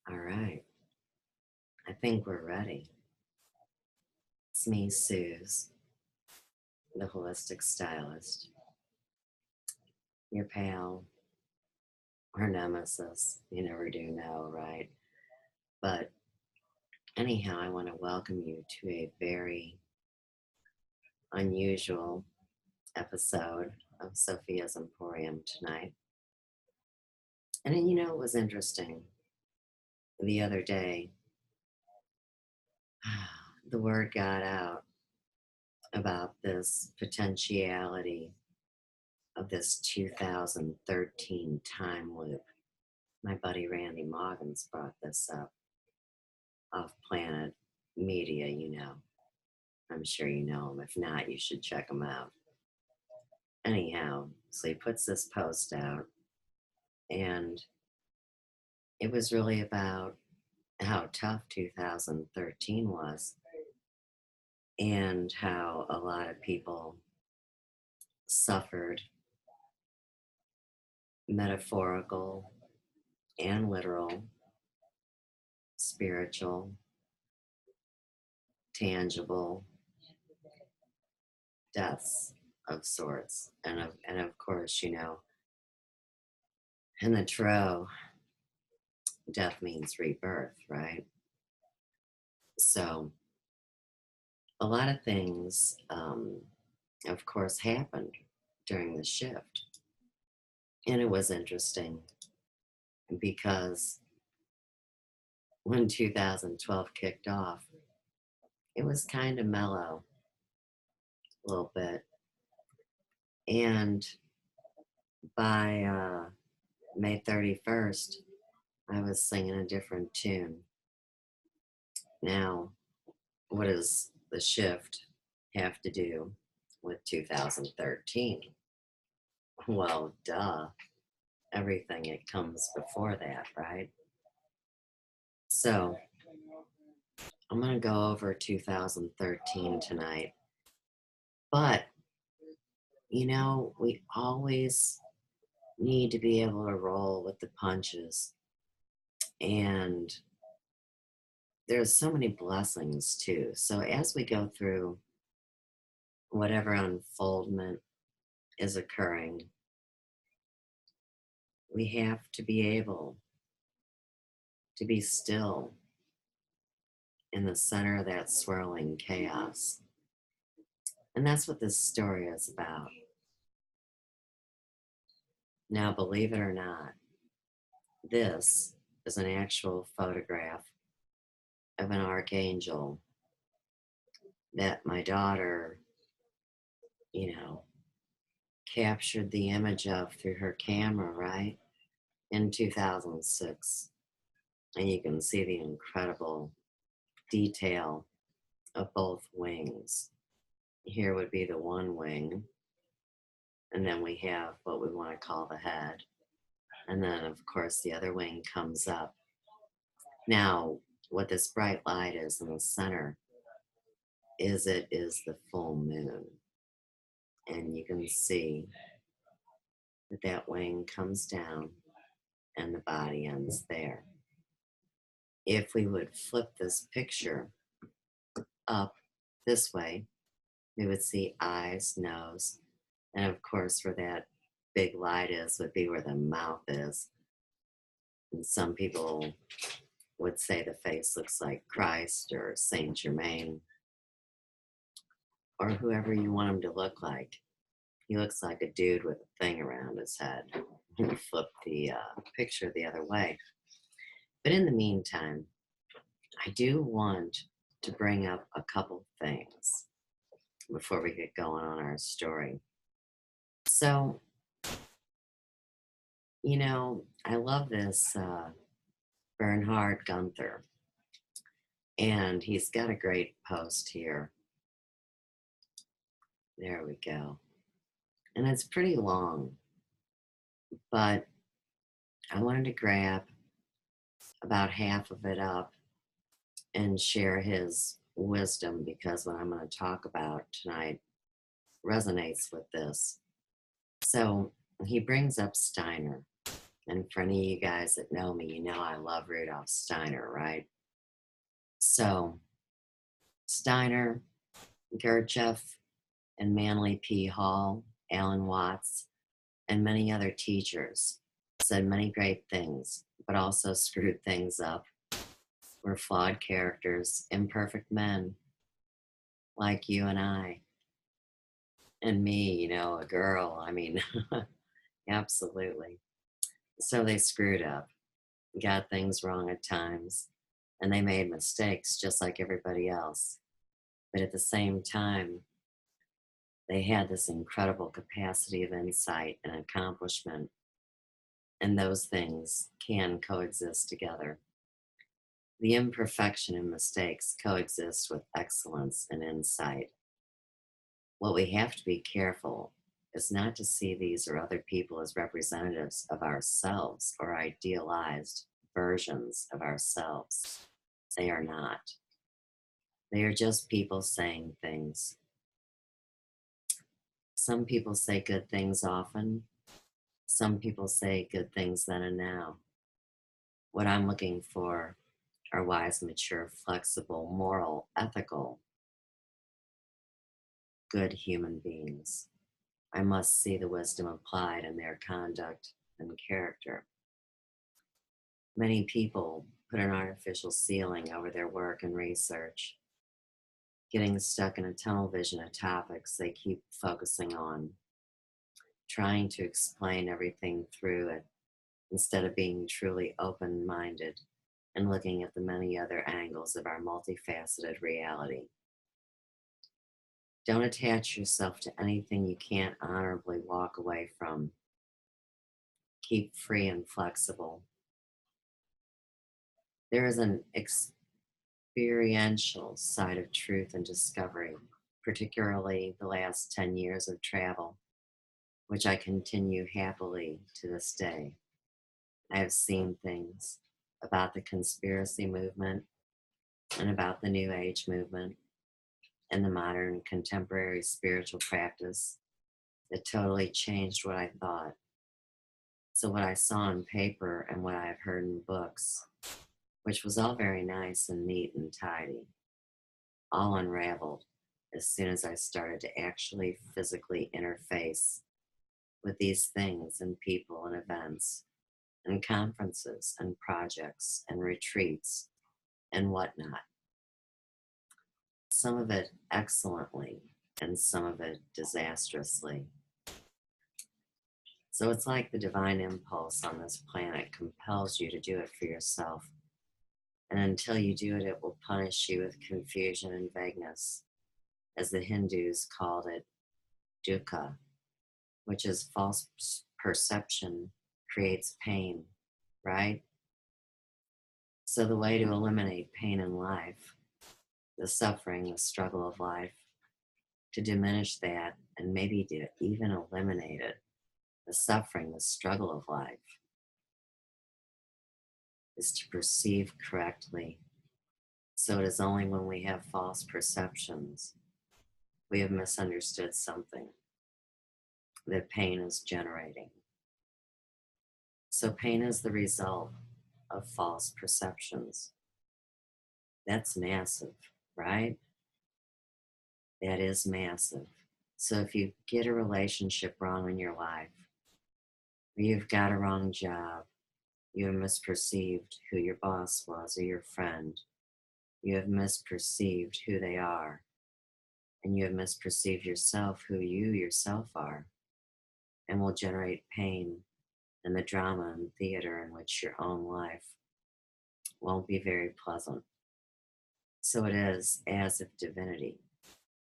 All right, I think we're ready. It's me, Suze, the holistic stylist, your pal or nemesis. You never do know, right? But anyhow, I want to welcome you to a very unusual episode of Sophia's Emporium tonight. And it was interesting. The other day, the word got out about this potentiality of this 2013 time loop. My buddy Randy Moggins brought this up off Planet Media. I'm sure you know him. If not, you should check him out. Anyhow, so he puts this post out, and it was really about how tough 2013 was and how a lot of people suffered metaphorical and literal, spiritual, tangible deaths of sorts. And of course, in the tarot, death means rebirth, right? So a lot of things, of course, happened during the shift. And it was interesting because when 2012 kicked off, it was kind of mellow a little bit. And by May 31st, I was singing a different tune. Now, what does the shift have to do with 2013? Well, duh. Everything that comes before that, right? So, I'm going to go over 2013 tonight. But, we always need to be able to roll with the punches. And there's so many blessings too. So as we go through whatever unfoldment is occurring, we have to be able to be still in the center of that swirling chaos. And that's what this story is about. Now, believe it or not, this is an actual photograph of an archangel that my daughter, captured the image of through her camera, right? In 2006. And you can see the incredible detail of both wings. Here would be the one wing, and then we have what we want to call the head. And then, of course, the other wing comes up. Now, what this bright light is in the center is the full moon. And you can see that wing comes down and the body ends there. If we would flip this picture up this way, we would see eyes, nose, and of course, where that big light is would be where the mouth is. And some people would say the face looks like Christ or Saint Germain or whoever you want him to look like. He looks like a dude with a thing around his head. You flip the picture the other way. But in the meantime, I do want to bring up a couple things before we get going on our story. So, I love this Bernhard Gunther, and he's got a great post here. There we go. And it's pretty long, but I wanted to grab about half of it up and share his wisdom, because what I'm going to talk about tonight resonates with this. So he brings up Steiner, And for any of you guys that know me, you know I love Rudolf Steiner, right? So, Steiner, Gurdjieff, and Manly P. Hall, Alan Watts, and many other teachers said many great things, but also screwed things up. We're flawed characters, imperfect men, like you and I. And me, you know, a girl. I mean, absolutely. So they screwed up, got things wrong at times, and they made mistakes just like everybody else. But at the same time, they had this incredible capacity of insight and accomplishment, and those things can coexist together. The imperfection and mistakes coexist with excellence and insight. What we have to be careful is not to see these or other people as representatives of ourselves or idealized versions of ourselves. They are not. They are just people saying things. Some people say good things often. Some people say good things then and now. What I'm looking for are wise, mature, flexible, moral, ethical, good human beings. I must see the wisdom applied in their conduct and character. Many people put an artificial ceiling over their work and research, getting stuck in a tunnel vision of topics they keep focusing on, trying to explain everything through it instead of being truly open minded and looking at the many other angles of our multifaceted reality. Don't attach yourself to anything you can't honorably walk away from. Keep free and flexible. There is an experiential side of truth and discovery, particularly the last 10 years of travel, which I continue happily to this day. I have seen things about the conspiracy movement and about the New Age movement and the modern contemporary spiritual practice that totally changed what I thought. So what I saw on paper and what I've heard in books, which was all very nice and neat and tidy, all unraveled as soon as I started to actually physically interface with these things and people and events and conferences and projects and retreats and whatnot. Some of it excellently and some of it disastrously. So it's like the divine impulse on this planet compels you to do it for yourself. And until you do it, it will punish you with confusion and vagueness, as the Hindus called it, dukkha, which is false perception creates pain, right? So the way to eliminate pain in life, the suffering, the struggle of life, to diminish that and maybe to even eliminate it, the suffering, the struggle of life, is to perceive correctly. So it is only when we have false perceptions, we have misunderstood something, that pain is generating. So pain is the result of false perceptions. That's massive, right? That is massive. So if you get a relationship wrong in your life, or you've got a wrong job, you have misperceived who your boss was or your friend, you have misperceived who they are, and you have misperceived yourself, who you yourself are, and will generate pain and the drama and theater in which your own life won't be very pleasant. So it is as if divinity,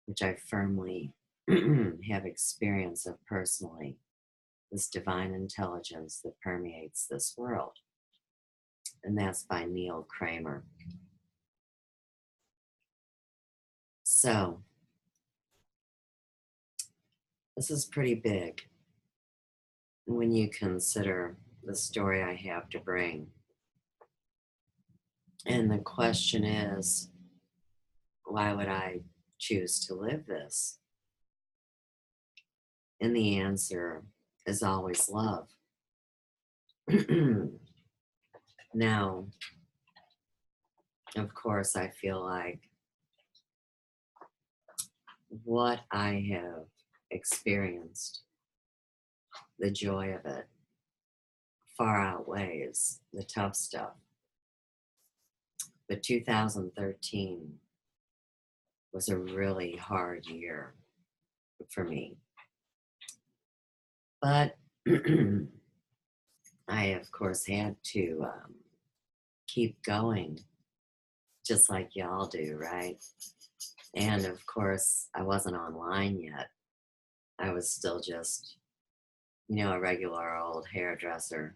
which I firmly have experience of personally, this divine intelligence that permeates this world. And that's by Neil Kramer. So, this is pretty big when you consider the story I have to bring. And the question is, why would I choose to live this? And the answer is always love. Now, of course, I feel like what I have experienced, the joy of it, far outweighs the tough stuff. But 2013 was a really hard year for me. But I, of course, had to keep going, just like y'all do, right? And of course, I wasn't online yet. I was still just, a regular old hairdresser,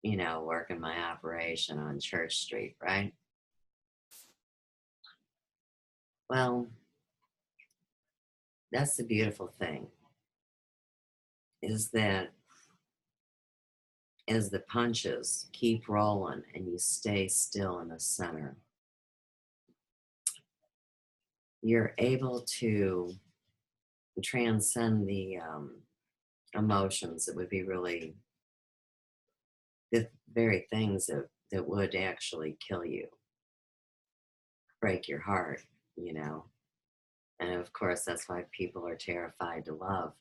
working my operation on Church Street, right? Well, that's the beautiful thing, is that as the punches keep rolling and you stay still in the center, you're able to transcend the emotions that would be really the very things that would actually kill you, break your heart, you know. And of course, that's why people are terrified to love.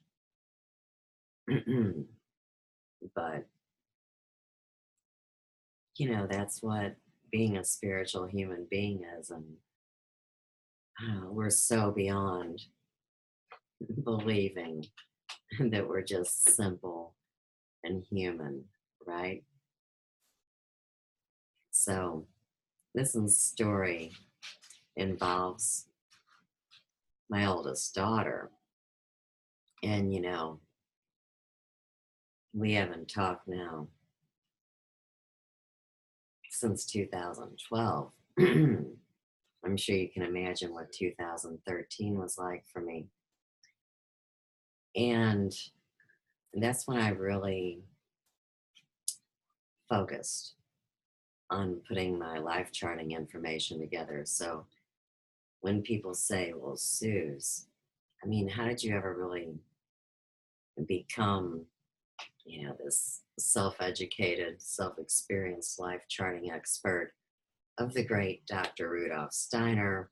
But, that's what being a spiritual human being is. And we're so beyond believing that we're just simple and human, right? So, this story involves my oldest daughter. And, we haven't talked now since 2012. I'm sure you can imagine what 2013 was like for me. And that's when I really focused on putting my life charting information together. So when people say, well, Suze, I mean, how did you ever really become, this self-educated, self-experienced life charting expert of the great Dr. Rudolf Steiner,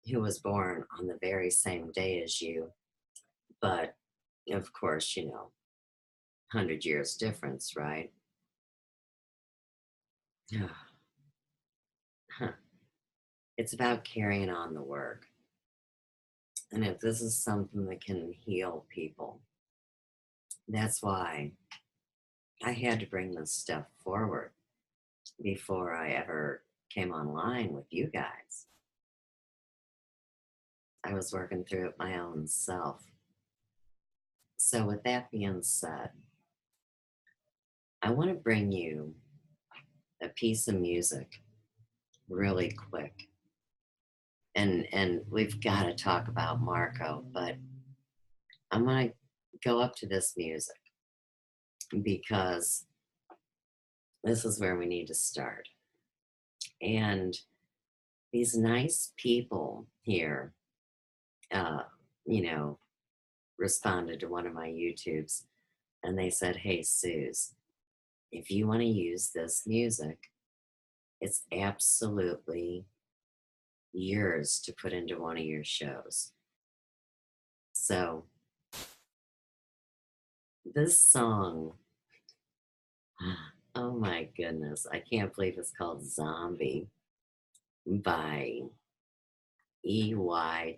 who was born on the very same day as you, but of course, 100 years difference, right? It's about carrying on the work. And if this is something that can heal people, that's why I had to bring this stuff forward before I ever came online with you guys. I was working through it my own self. So with that being said, I want to bring you a piece of music really quick. And we've got to talk about Marco, but I'm going to go up to this music because this is where we need to start. And these nice people here, uh, responded to one of my YouTubes and they said, hey, Suze, if you want to use this music, it's absolutely yours to put into one of your shows. So this song, oh my goodness, I can't believe it's called Zombie by EYWA.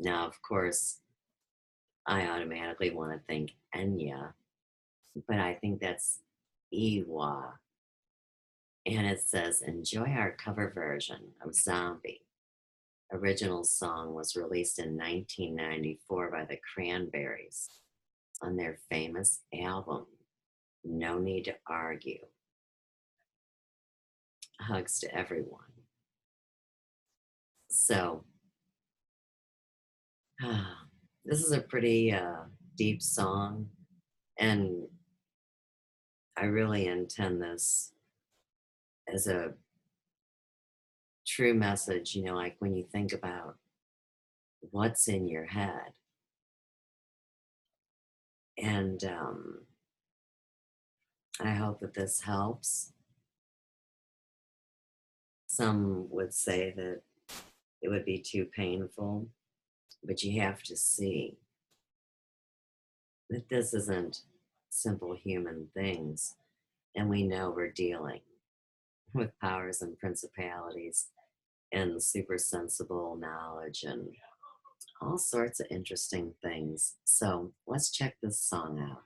Now, of course, I automatically want to think Enya, but I think that's Ewa. And it says, enjoy our cover version of Zombie. Original song was released in 1994 by the Cranberries on their famous album, No Need to Argue. Hugs to everyone. So, this is a pretty deep song, and I really intend this as a true message, like when you think about what's in your head. And I hope that this helps. Some would say that it would be too painful, but you have to see that this isn't simple human things. And we know we're dealing with powers and principalities and super sensible knowledge and all sorts of interesting things. So let's check this song out.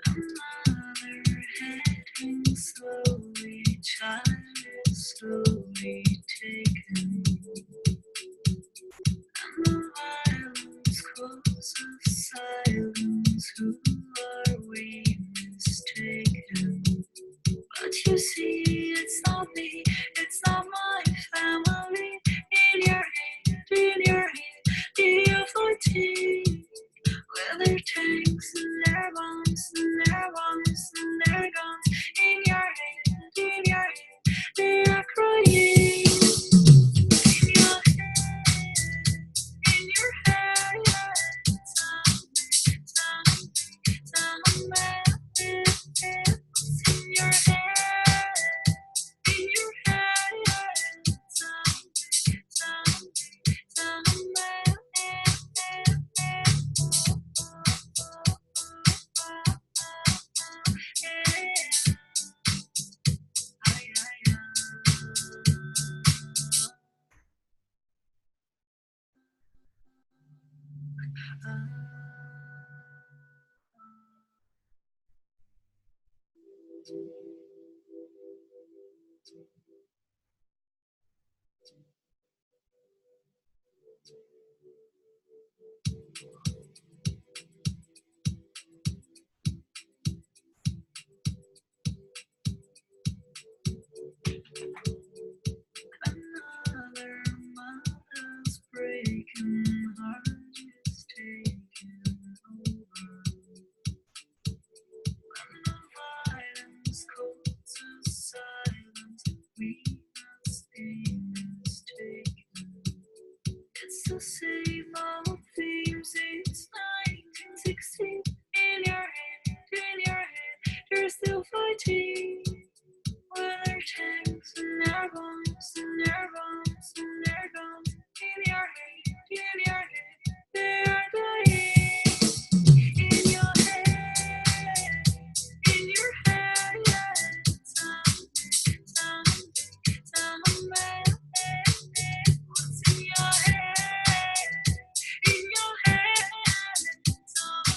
Another heading slowly, child is slowly taken. And the violence calls of silence, who are we mistaken? But you see, it's not me, it's not my family. In your hand, in your hand, the authority. Leather tanks and their bombs and their bombs and their guns. In your hand, they are crying. In your head, some man. In your head, some man. Another mother's breaking heart is taking over. When the violence calls us silence, we must be mistaken. It's the same old themes since 1916. In your head, you're still fighting. Weather tanks and their bombs and their bombs and their guns. In your head, they are dying. In your head, some man. What's in your head? In your head, some man.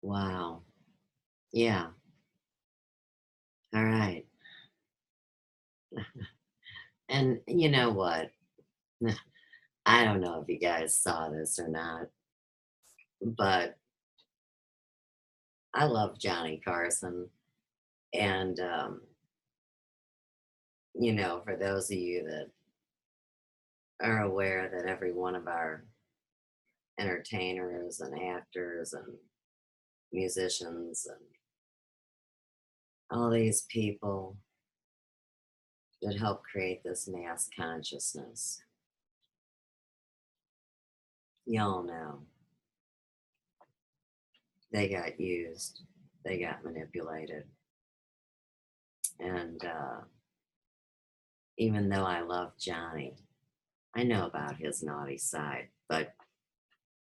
Wow. Yeah. All right. And you know what? I don't know if you guys saw this or not, but I love Johnny Carson. And, for those of you that are aware that every one of our entertainers and actors and musicians and all these people that help create this mass consciousness, y'all know they got used, they got manipulated. And even though I love Johnny, I know about his naughty side. But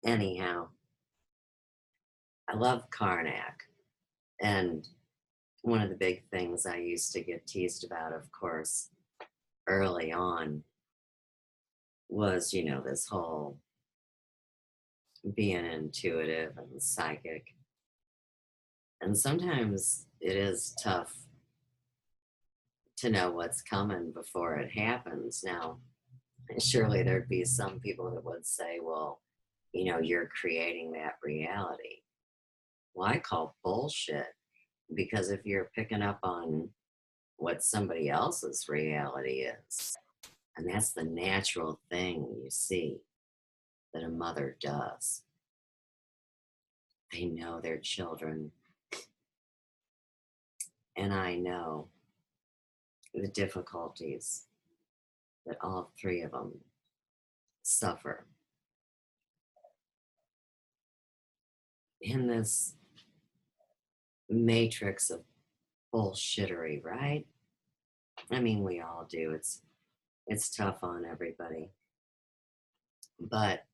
anyhow, I love Karnak. And one of the big things I used to get teased about, of course, early on was, this whole being intuitive and psychic. And sometimes it is tough to know what's coming before it happens. Now, surely there'd be some people that would say, well, you're creating that reality. Well, I call bullshit, because if you're picking up on what somebody else's reality is, and that's the natural thing you see that a mother does, they know their children, and I know the difficulties that all three of them suffer in this matrix of bullshittery, right? I mean, we all do. It's tough on everybody. But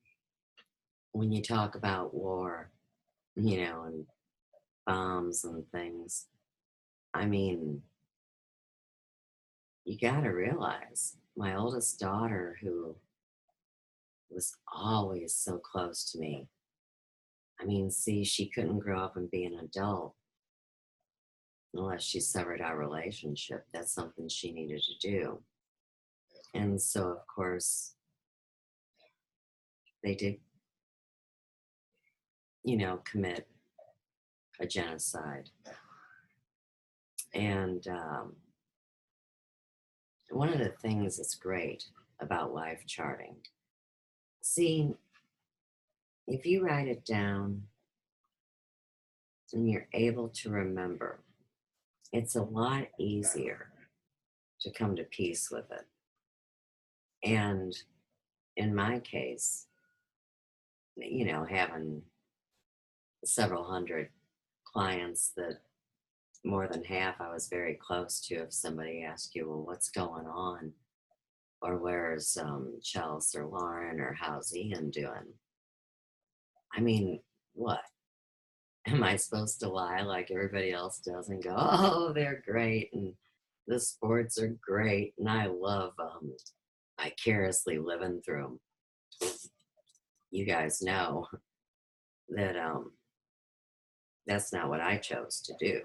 when you talk about war, and bombs and things, I mean, you got to realize my oldest daughter, who was always so close to me, I mean, see, she couldn't grow up and be an adult unless she severed our relationship. That's something she needed to do. And so, of course, they did, commit a genocide. And one of the things that's great about life charting, see, if you write it down and you're able to remember, it's a lot easier to come to peace with it. And in my case, having several hundred clients that more than half I was very close to, if somebody asked you, well, what's going on? Or where's Chelsea or Lauren, or how's Ian doing? I mean, what? Am I supposed to lie like everybody else does and go, oh, they're great and the sports are great and I love vicariously living through them? You guys know that that's not what I chose to do.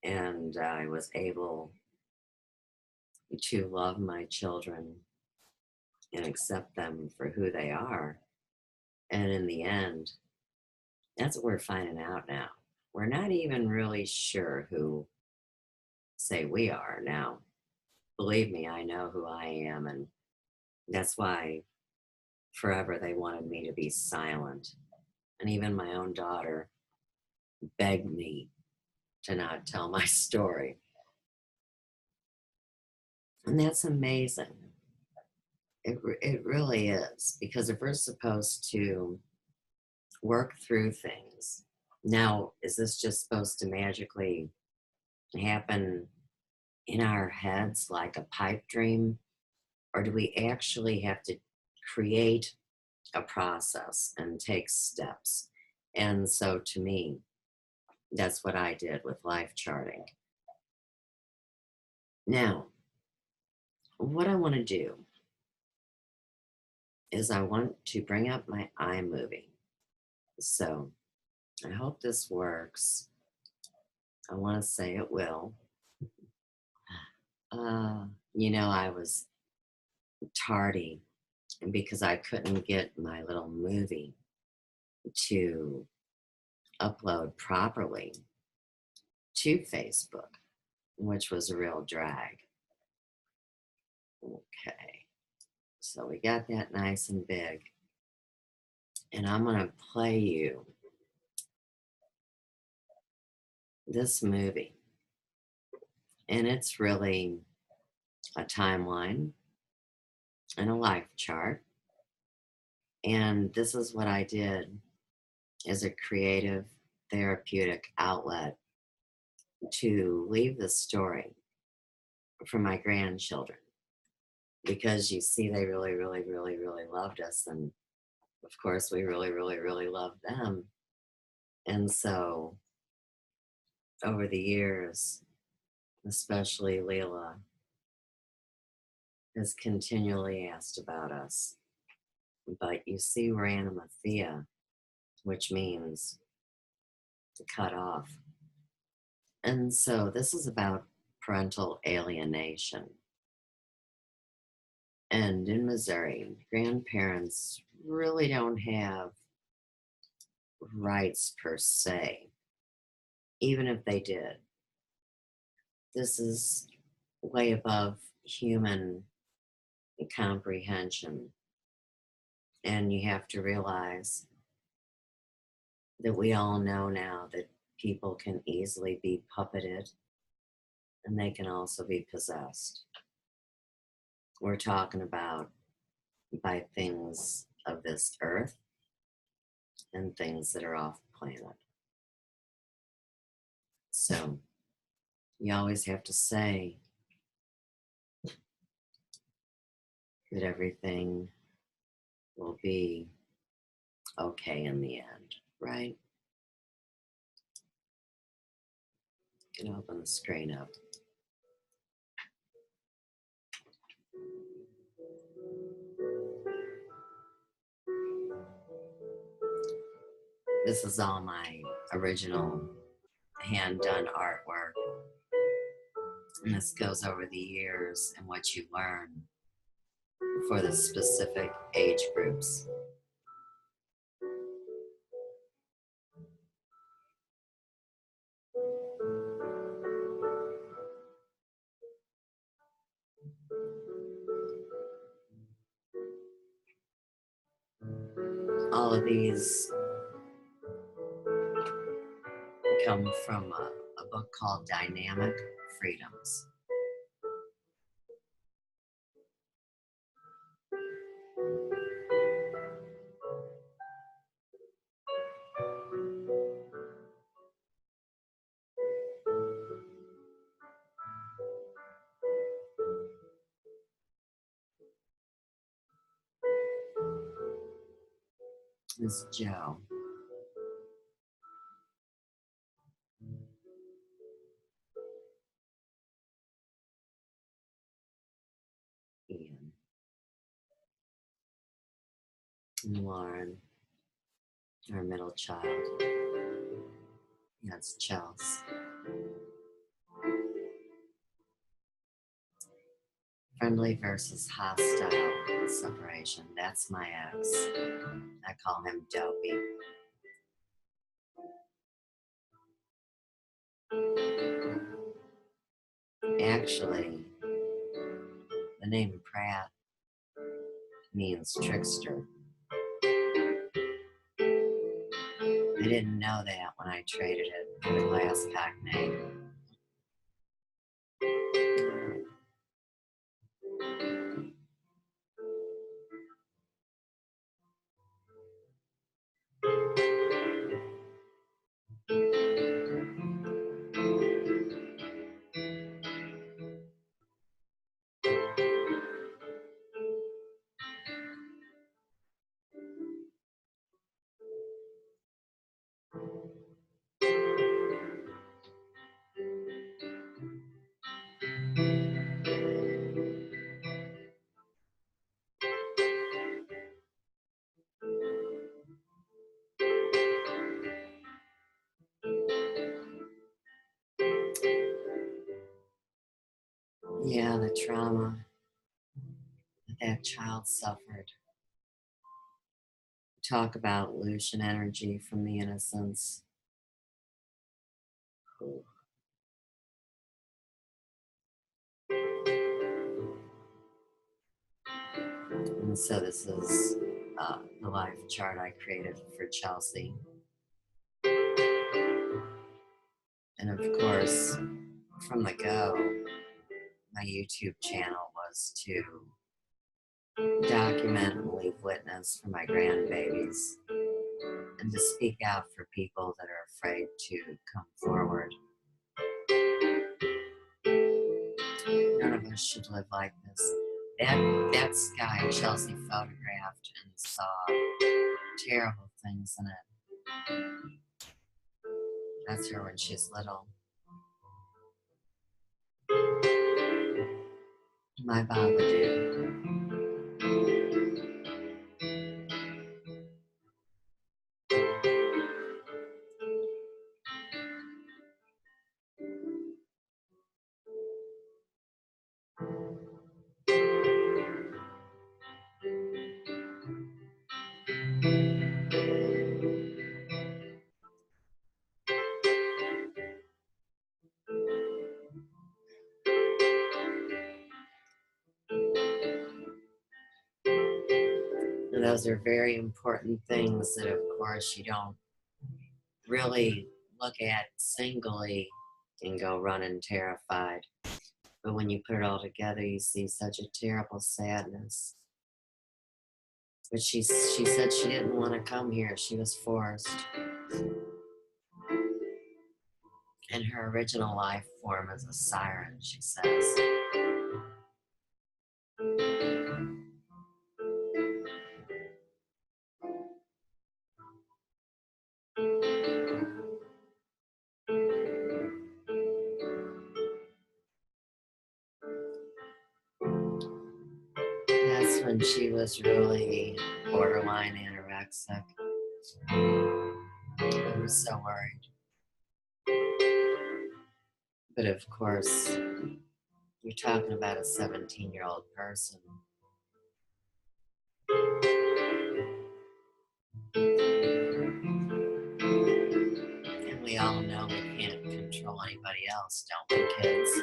And I was able to love my children and accept them for who they are. And in the end, that's what we're finding out now. We're not even really sure who say we are now. Believe me, I know who I am. And that's why forever they wanted me to be silent. And even my own daughter begged me to not tell my story. And that's amazing. It really is. Because if we're supposed to work through things, now, is this just supposed to magically happen in our heads like a pipe dream? Or do we actually have to create a process and take steps? And so to me, that's what I did with life charting. Now, what I want to do is I want to bring up my iMovie. So I hope this works. I want to say it will. I was tardy, and because I couldn't get my little movie to upload properly to Facebook, which was a real drag. Okay, so we got that nice and big, and I'm going to play you this movie, and it's really a timeline and a life chart. And this is what I did as a creative therapeutic outlet to leave the story for my grandchildren, because you see, they really, really, really, really loved us. And of course, we really, really, really loved them. And so over the years, especially Leela, has continually asked about us. But you see, we're animathea, which means to cut off. And so this is about parental alienation. And in Missouri, grandparents really don't have rights per se, even if they did. This is way above human comprehension. And you have to realize that we all know now that people can easily be puppeted and they can also be possessed. We're talking about by things of this earth and things that are off the planet. So you always have to say that everything will be okay in the end, right? You can open the screen up. This is all my original hand-done artwork. And this goes over the years and what you learn for the specific age groups. All of these come from a book called Dynamic Freedoms. This is Joe. Ian. And Lauren, our middle child. That's Chelsea. Friendly versus hostile separation. That's my ex. I call him Dopey. Actually, the name Pratt means trickster. I didn't know that when I traded it for the glass cockney. Yeah, the trauma that child suffered. Talk about Lucian energy from the innocence. Ooh. And so this is the life chart I created for Chelsea. And of course, from the go, my YouTube channel was to document and leave witness for my grandbabies and to speak out for people that are afraid to come forward. None of us should live like this. That sky Chelsea photographed and saw terrible things in it. That's her when she's little. My Babadook. And those are very important things that, of course, you don't really look at singly and go running terrified. But when you put it all together, you see such a terrible sadness. But she said she didn't want to come here. She was forced. In her original life form as a siren, she says. That's when she was really borderline anorexic. I was so worried. But of course, you're talking about a 17-year-old person. And we all know we can't control anybody else, don't we, kids?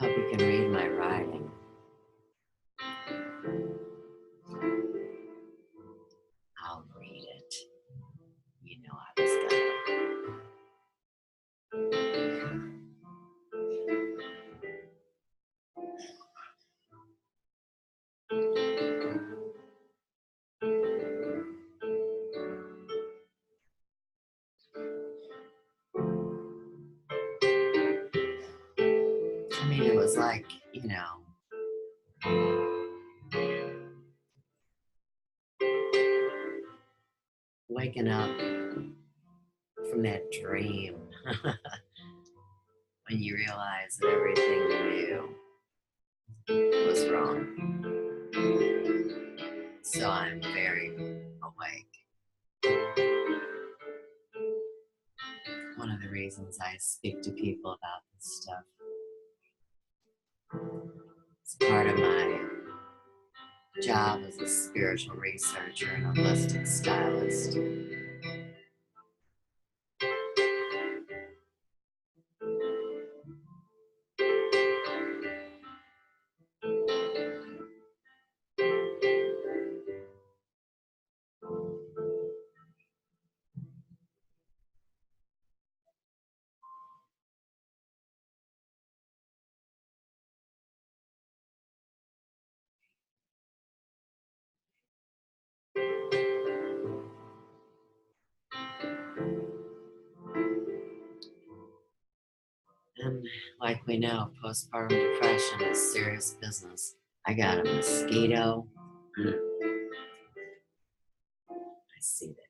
Hope you can read my writing. I'll read it. You know I was gonna. I mean, it was like, waking up from that dream when you realize that everything you knew was wrong. So I'm very awake. One of the reasons I speak to people about this stuff. It's part of my job as a spiritual researcher and holistic stylist. And like we know, postpartum depression is serious business. I got a mosquito. I see that.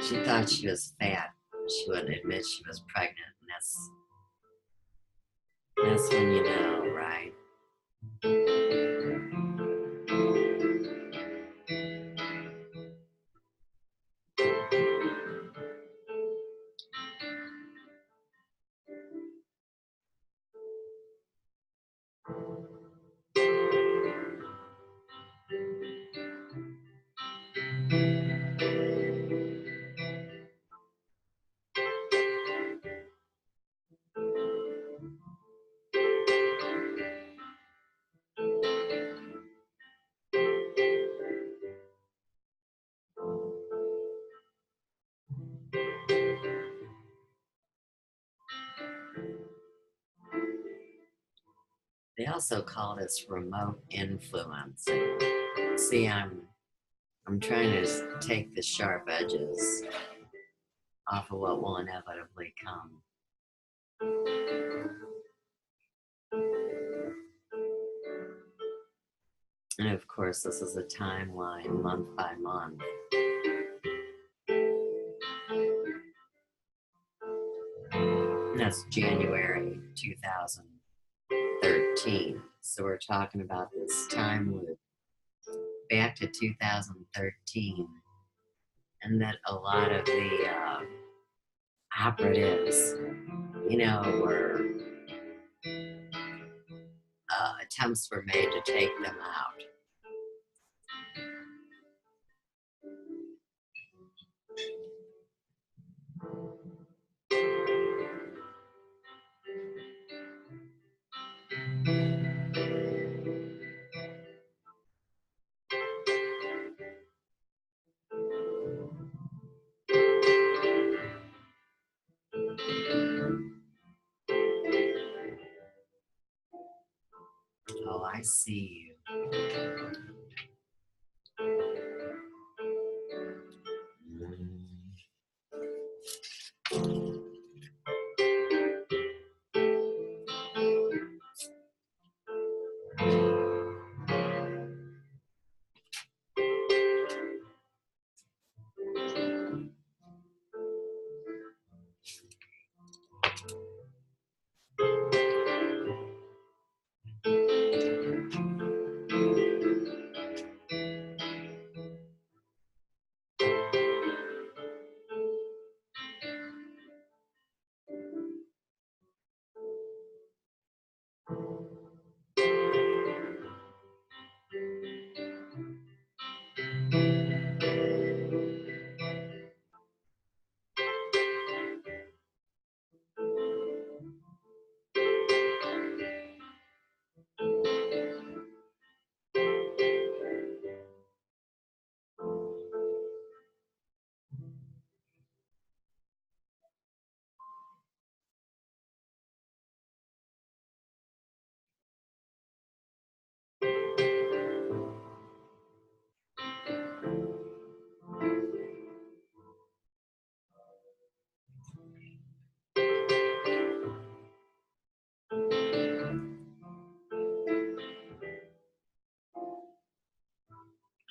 She thought she was fat. She wouldn't admit she was pregnant. And that's when you know, right? They also call this remote influencing. See, I'm trying to take the sharp edges off of what will inevitably come. And of course, this is a timeline month by month. That's January 2013. So we're talking about this time loop back to 2013. And that a lot of the operatives, were attempts were made to take them out. Oh, I see you.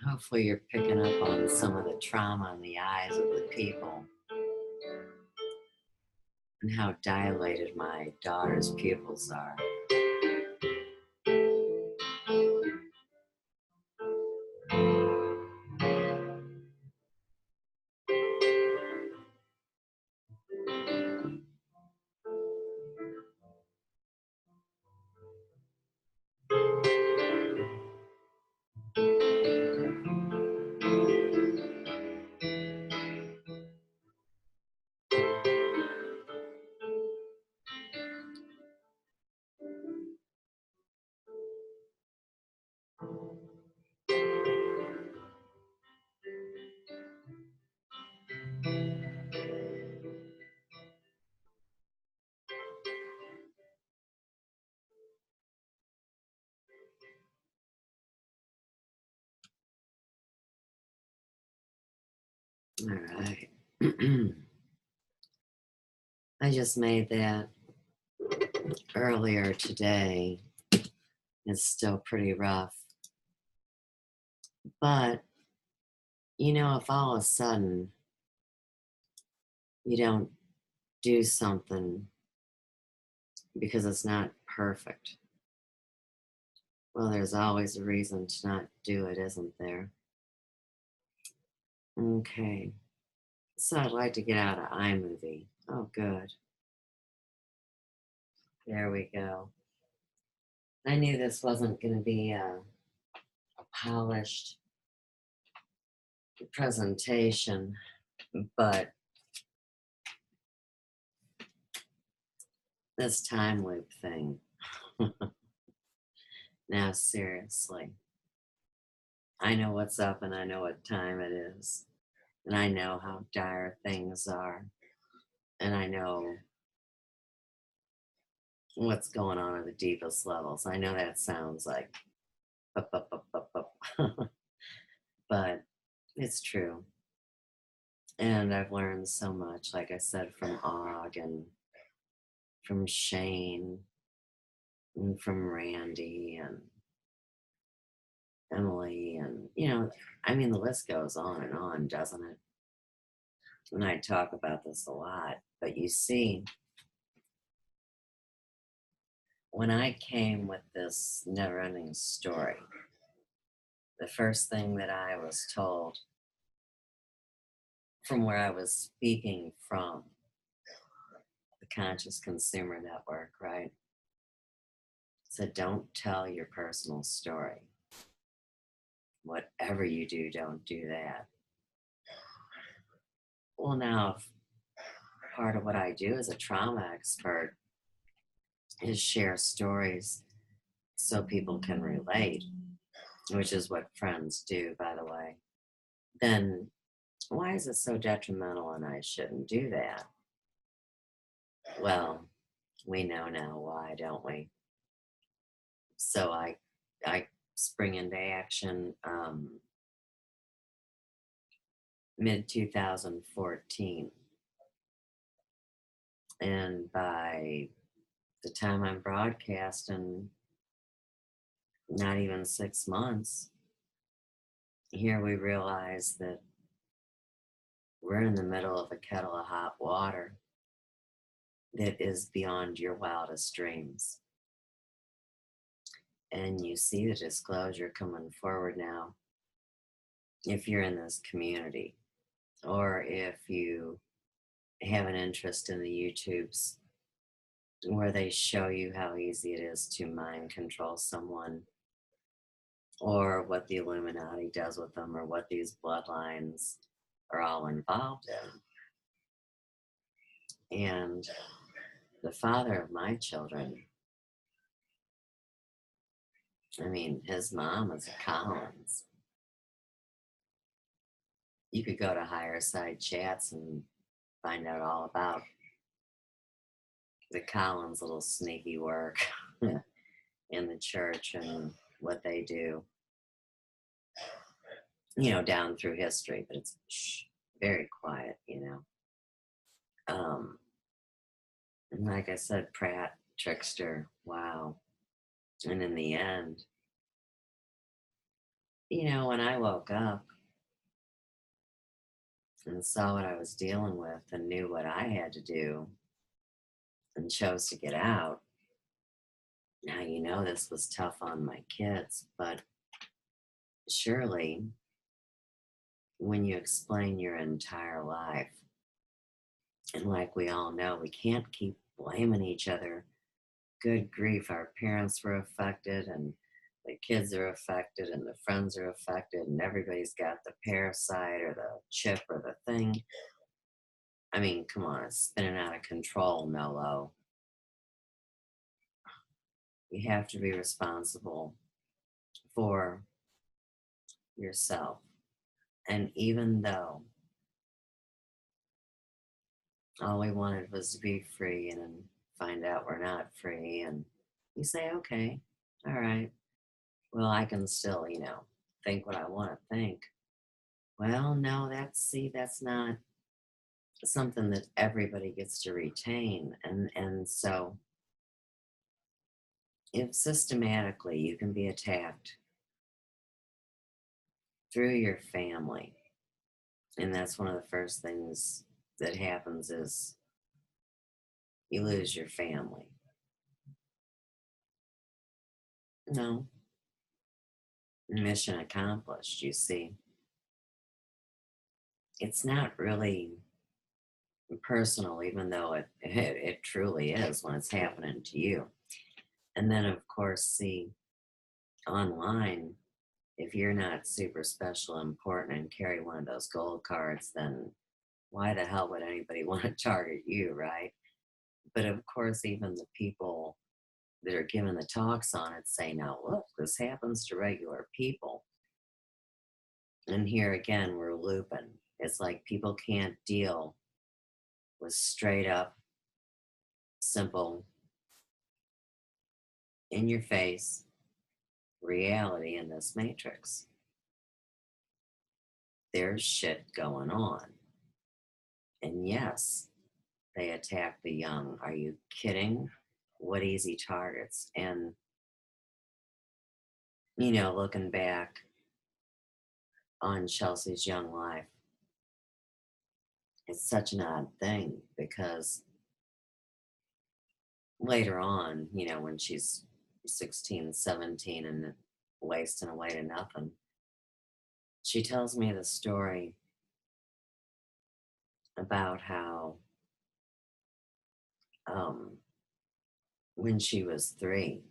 Hopefully you're picking up on some of the trauma in the eyes of the people and how dilated my daughter's pupils are. All right. I just made that earlier today. It's still pretty rough. But, if all of a sudden you don't do something because it's not perfect, well, there's always a reason to not do it, isn't there? Okay. So I'd like to get out of iMovie. Oh, good. There we go. I knew this wasn't going to be a polished presentation, but this time loop thing. Now, seriously. I know what's up and I know what time it is. And I know how dire things are. And I know what's going on at the deepest levels. I know that sounds like up, up, up, up, up. But it's true. And I've learned so much, like I said, from Og and from Shane and from Randy and Emily. And, I mean, the list goes on, doesn't it? And I talk about this a lot. But you see, when I came with this never ending story, the first thing that I was told from where I was speaking from, the Conscious Consumer Network, right? Said, don't tell your personal story. Whatever you do, don't do that. Well, now, part of what I do as a trauma expert is share stories so people can relate, which is what friends do, by the way. Then why is it so detrimental and I shouldn't do that? Well, we know now why, don't we? So I spring into action mid 2014, and by the time I'm broadcasting, not even 6 months, here we realize that we're in the middle of a kettle of hot water that is beyond your wildest dreams. And you see the disclosure coming forward now. If you're in this community, or if you have an interest in the YouTubes where they show you how easy it is to mind control someone, or what the Illuminati does with them, or what these bloodlines are all involved in. And the father of my children, I mean, his mom is a Collins. You could go to higher side chats and find out all about the Collins' little sneaky work in the church and what they do, down through history, but it's very quiet. And like I said, Pratt, trickster, wow. And in the end, when I woke up and saw what I was dealing with and knew what I had to do and chose to get out, now this was tough on my kids, but surely when you explain your entire life, and like we all know, we can't keep blaming each other. Good grief, our parents were affected, and the kids are affected, and the friends are affected, and everybody's got the parasite or the chip or the thing. I mean, come on, it's spinning out of control, Nolo. You have to be responsible for yourself. And even though all we wanted was to be free and then find out we're not free, and you say, okay, all right, well, I can still, think what I want to think. Well, no, that's not something that everybody gets to retain. And so if systematically you can be attacked through your family, and that's one of the first things that happens is you lose your family. No, mission accomplished, you see. It's not really personal, even though it truly is when it's happening to you. And then, of course, see, online, if you're not super special, important, and carry one of those gold cards, then why the hell would anybody want to target you, right? But of course, even the people that are giving the talks on it say, now, look, this happens to regular people. And here again, we're looping. It's like people can't deal with straight up, simple in your face reality in this matrix. There's shit going on. And yes, they attack the young. Are you kidding? What easy targets. And, looking back on Chelsea's young life, it's such an odd thing because later on, when she's 16, 17 and wasting away to nothing, she tells me the story about how um, when she was 3,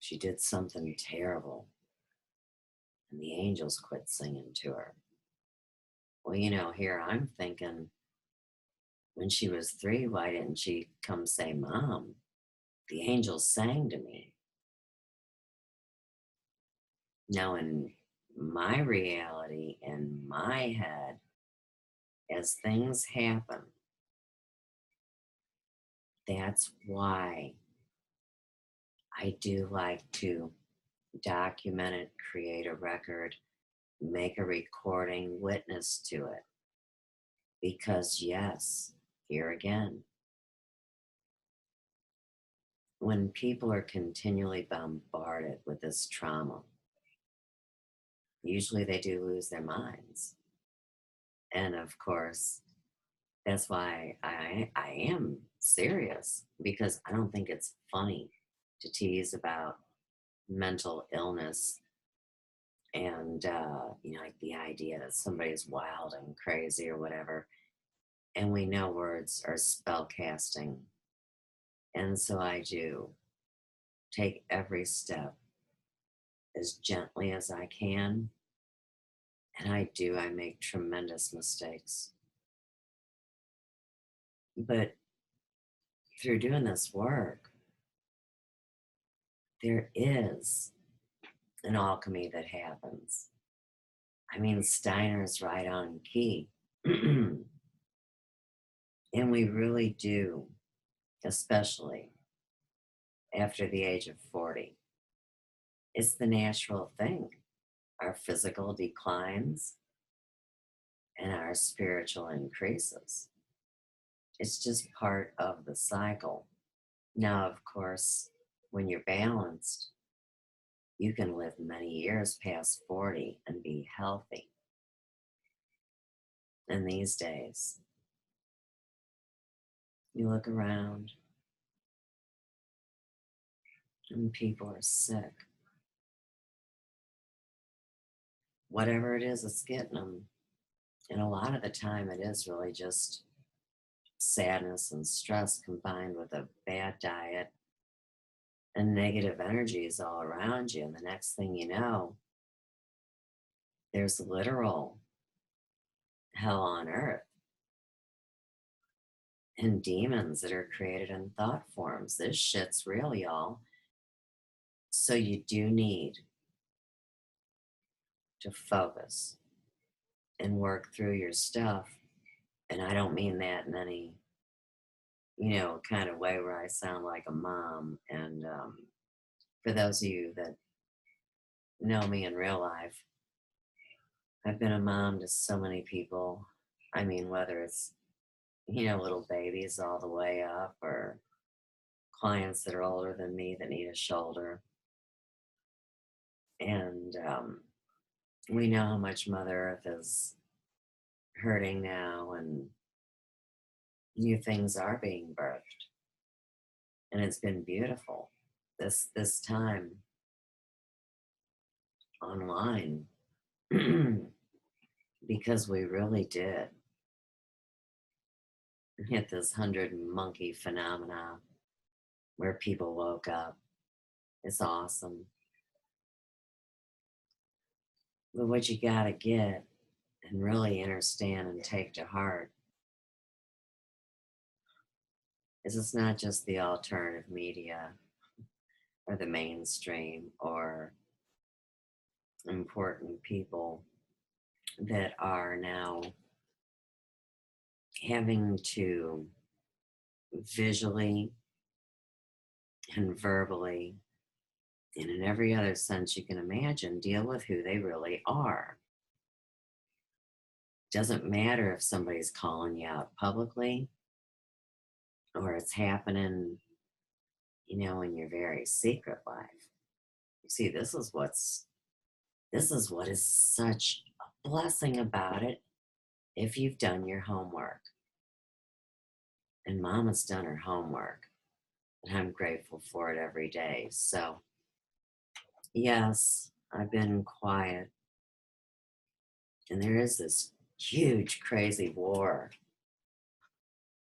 she did something terrible and the angels quit singing to her. Well, here I'm thinking, when she was 3, why didn't she come say, Mom, the angels sang to me? Now, in my reality, in my head, as things happen, that's why I do like to document it, create a record, make a recording, witness to it. Because, yes, here again, when people are continually bombarded with this trauma, usually they do lose their minds. And of course, that's why I am serious, because I don't think it's funny to tease about mental illness and, like the idea that somebody's wild and crazy or whatever. And we know words are spell casting. And so I do take every step as gently as I can. And I make tremendous mistakes. But through doing this work, there is an alchemy that happens. I mean, Steiner's right on key. And we really do, especially after the age of 40. It's the natural thing. Our physical declines and our spiritual increases. It's just part of the cycle. Now, of course, when you're balanced, you can live many years past 40 and be healthy. And these days, you look around and people are sick. Whatever it is that's getting them. And a lot of the time, it is really just sadness and stress combined with a bad diet and negative energies all around you. And the next thing you know, there's literal hell on earth and demons that are created in thought forms. This shit's real, y'all. So you do need to focus and work through your stuff. And I don't mean that in any, kind of way where I sound like a mom. And for those of you that know me in real life, I've been a mom to so many people. I mean, whether it's, little babies all the way up or clients that are older than me that need a shoulder. And we know how much Mother Earth is hurting now, and new things are being birthed. And it's been beautiful this time online because we really did hit this 100 monkey phenomena where people woke up. It's awesome. But what you gotta get and really understand and take to heart is it's not just the alternative media or the mainstream or important people that are now having to visually and verbally and in every other sense you can imagine, deal with who they really are. Doesn't matter if somebody's calling you out publicly or it's happening, in your very secret life. You see, this is what is such a blessing about it if you've done your homework. And Mama's done her homework, and I'm grateful for it every day. So, yes, I've been quiet, and there is this huge, crazy war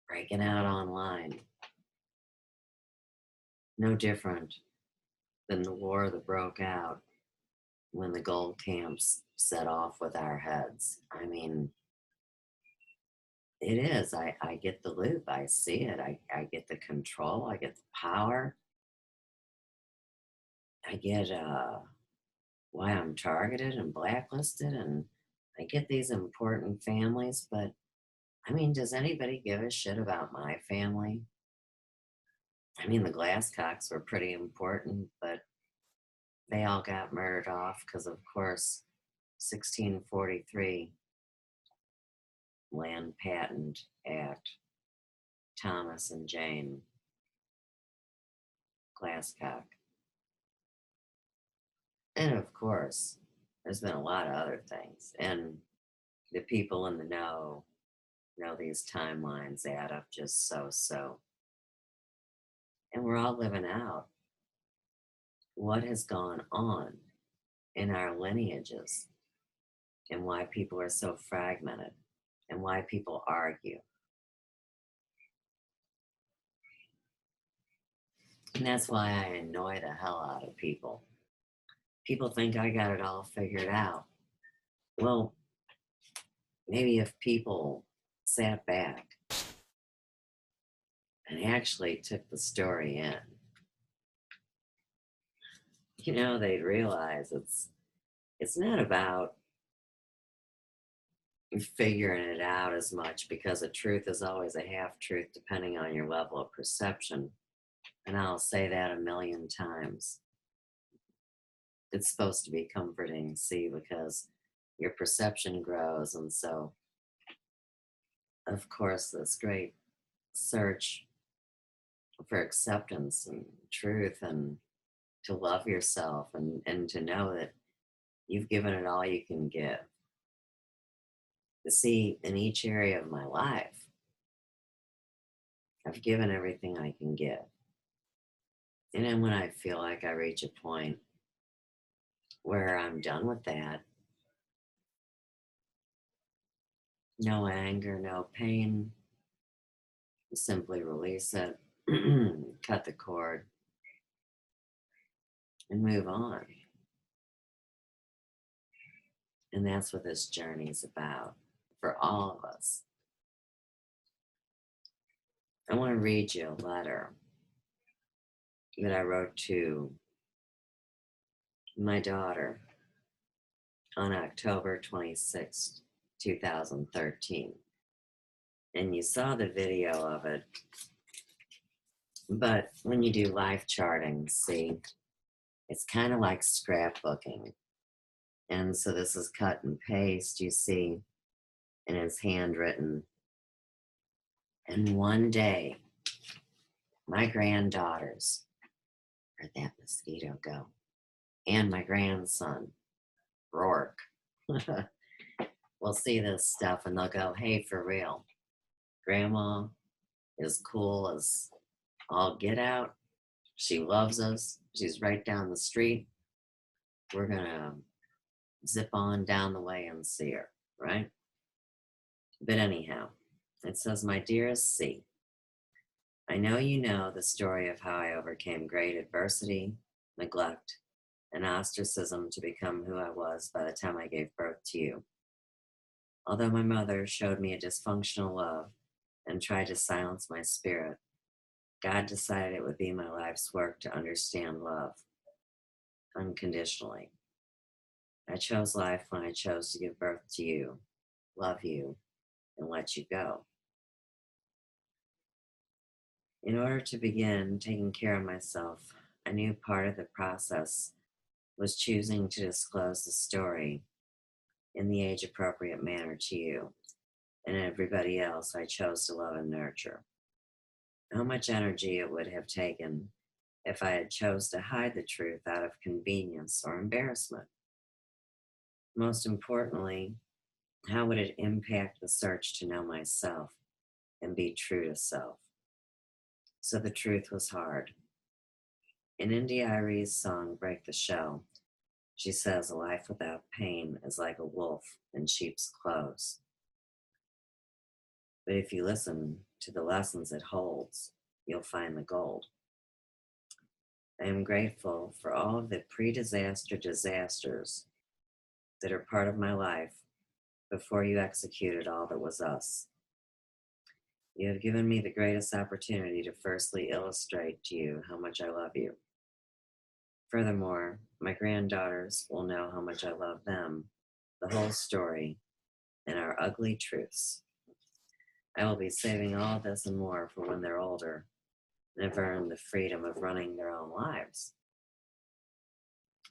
breaking out online. No different than the war that broke out when the gold camps set off with our heads. I mean, it is. I get the loop. I see it. I get the control. I get the power. I get why I'm targeted and blacklisted, and I get these important families. But I mean, does anybody give a shit about my family? I mean, the Glasscocks were pretty important, but they all got murdered off because, of course, 1643 Land Patent Act, Thomas and Jane Glasscock. And of course, there's been a lot of other things. And the people in the know these timelines add up just so. And we're all living out what has gone on in our lineages and why people are so fragmented and why people argue. And that's why I annoy the hell out of people. People think I got it all figured out. Well, maybe if people sat back and actually took the story in, they'd realize it's not about figuring it out as much, because a truth is always a half truth depending on your level of perception. And I'll say that a million times. It's supposed to be comforting, see, because your perception grows. And so, of course, this great search for acceptance and truth and to love yourself and to know that you've given it all you can give. See, in each area of my life, I've given everything I can give. And then when I feel like I reach a point where I'm done with that, no anger, no pain, simply release it, cut the cord, and move on. And that's what this journey is about for all of us. I want to read you a letter that I wrote to my daughter on October 26th, 2013. And you saw the video of it. But when you do life charting, see, it's kind of like scrapbooking. And so this is cut and paste, you see, and it's handwritten. And one day, my granddaughters, where'd that mosquito go? And my grandson, Rourke, will see this stuff and they'll go, hey, for real, Grandma is cool as all get out. She loves us. She's right down the street. We're going to zip on down the way and see her, right? But anyhow, it says, my dearest C, I know you know the story of how I overcame great adversity, neglect, and ostracism to become who I was by the time I gave birth to you. Although my mother showed me a dysfunctional love and tried to silence my spirit, God decided it would be my life's work to understand love unconditionally. I chose life when I chose to give birth to you, love you, and let you go. In order to begin taking care of myself, a new part of the process was choosing to disclose the story in the age-appropriate manner to you and everybody else I chose to love and nurture. How much energy it would have taken if I had chose to hide the truth out of convenience or embarrassment. Most importantly, how would it impact the search to know myself and be true to self? So the truth was hard. In India Arie's song, Break the Shell, she says a life without pain is like a wolf in sheep's clothes. But if you listen to the lessons it holds, you'll find the gold. I am grateful for all of the pre-disaster disasters that are part of my life before you executed all that was us. You have given me the greatest opportunity to firstly illustrate to you how much I love you. Furthermore, my granddaughters will know how much I love them, the whole story, and our ugly truths. I will be saving all this and more for when they're older and have earned the freedom of running their own lives.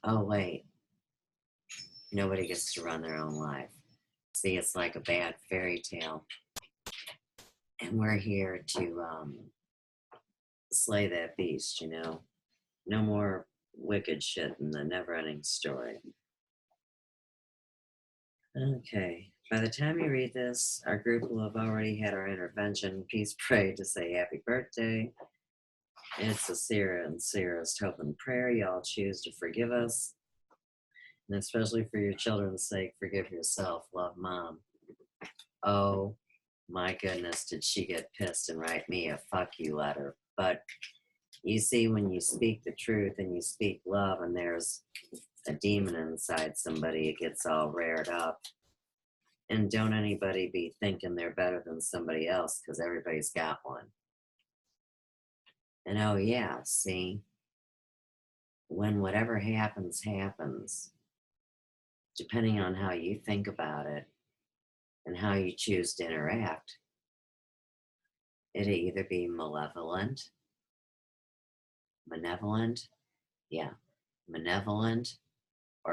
Oh, wait. Nobody gets to run their own life. See, it's like a bad fairy tale. And we're here to slay that beast, you know? No more wicked shit in the NeverEnding Story. Okay. By the time you read this, our group will have already had our intervention. Please pray to say happy birthday. It's a sincerest hope and prayer y'all choose to forgive us. And especially for your children's sake, forgive yourself. Love, Mom. Oh my goodness, did she get pissed and write me a fuck you letter. But you see, when you speak the truth and you speak love and there's a demon inside somebody, it gets all reared up. And don't anybody be thinking they're better than somebody else, because everybody's got one. And oh yeah, see, when whatever happens, happens, depending on how you think about it and how you choose to interact, it'll either be malevolent, or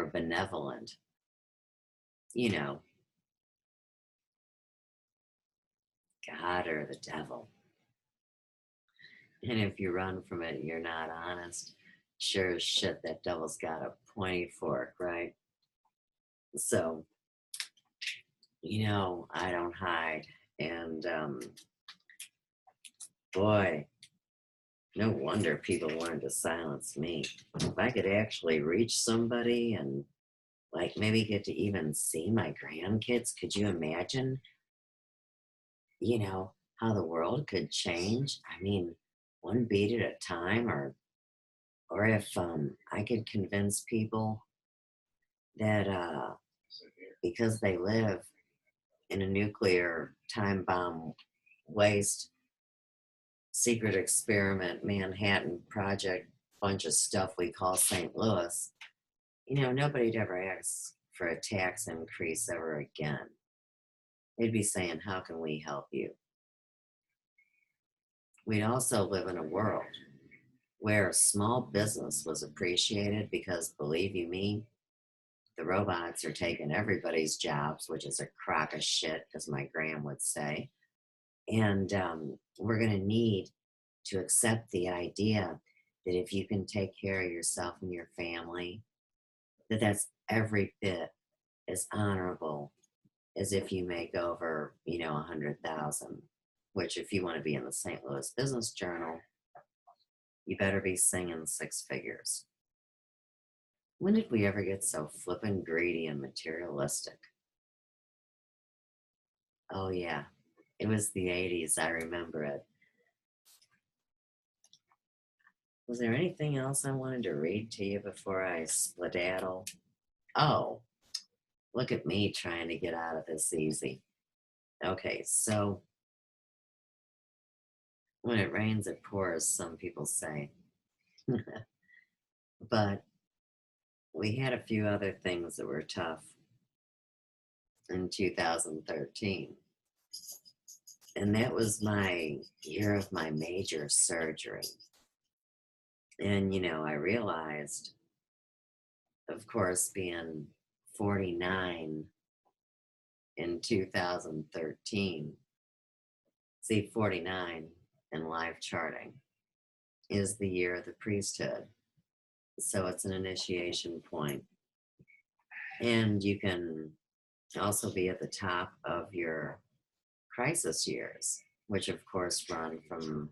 benevolent. You know, God or the devil. And if you run from it, you're not honest. Sure as shit, that devil's got a pointy fork, right? So, you know, I don't hide. And boy, no wonder people wanted to silence me. If I could actually reach somebody and like maybe get to even see my grandkids, could you imagine, you know, how the world could change? I mean, one beat at a time, or if I could convince people that because they live in a nuclear time bomb waste secret experiment Manhattan Project bunch of stuff we call St. Louis, you know, nobody'd ever ask for a tax increase ever again. They'd be saying, how can we help you? We'd also live in a world where small business was appreciated because, believe you me, the robots are taking everybody's jobs, which is a crock of shit, as my gram would say. And we're going to need to accept the idea that if you can take care of yourself and your family, that's every bit as honorable as if you make over, you know, 100,000, which if you want to be in the St. Louis Business Journal, you better be singing six figures. When did we ever get so flippin' greedy and materialistic? Oh yeah, it was the 80s, I remember it. Was there anything else I wanted to read to you before I skedaddle? Oh, look at me trying to get out of this easy. Okay, so when it rains, it pours, some people say. But we had a few other things that were tough in 2013. And that was my year of my major surgery. And, you know, I realized, of course, being 49 in 2013, see, 49 in life charting is the year of the priesthood. So it's an initiation point. And you can also be at the top of your crisis years, which of course run from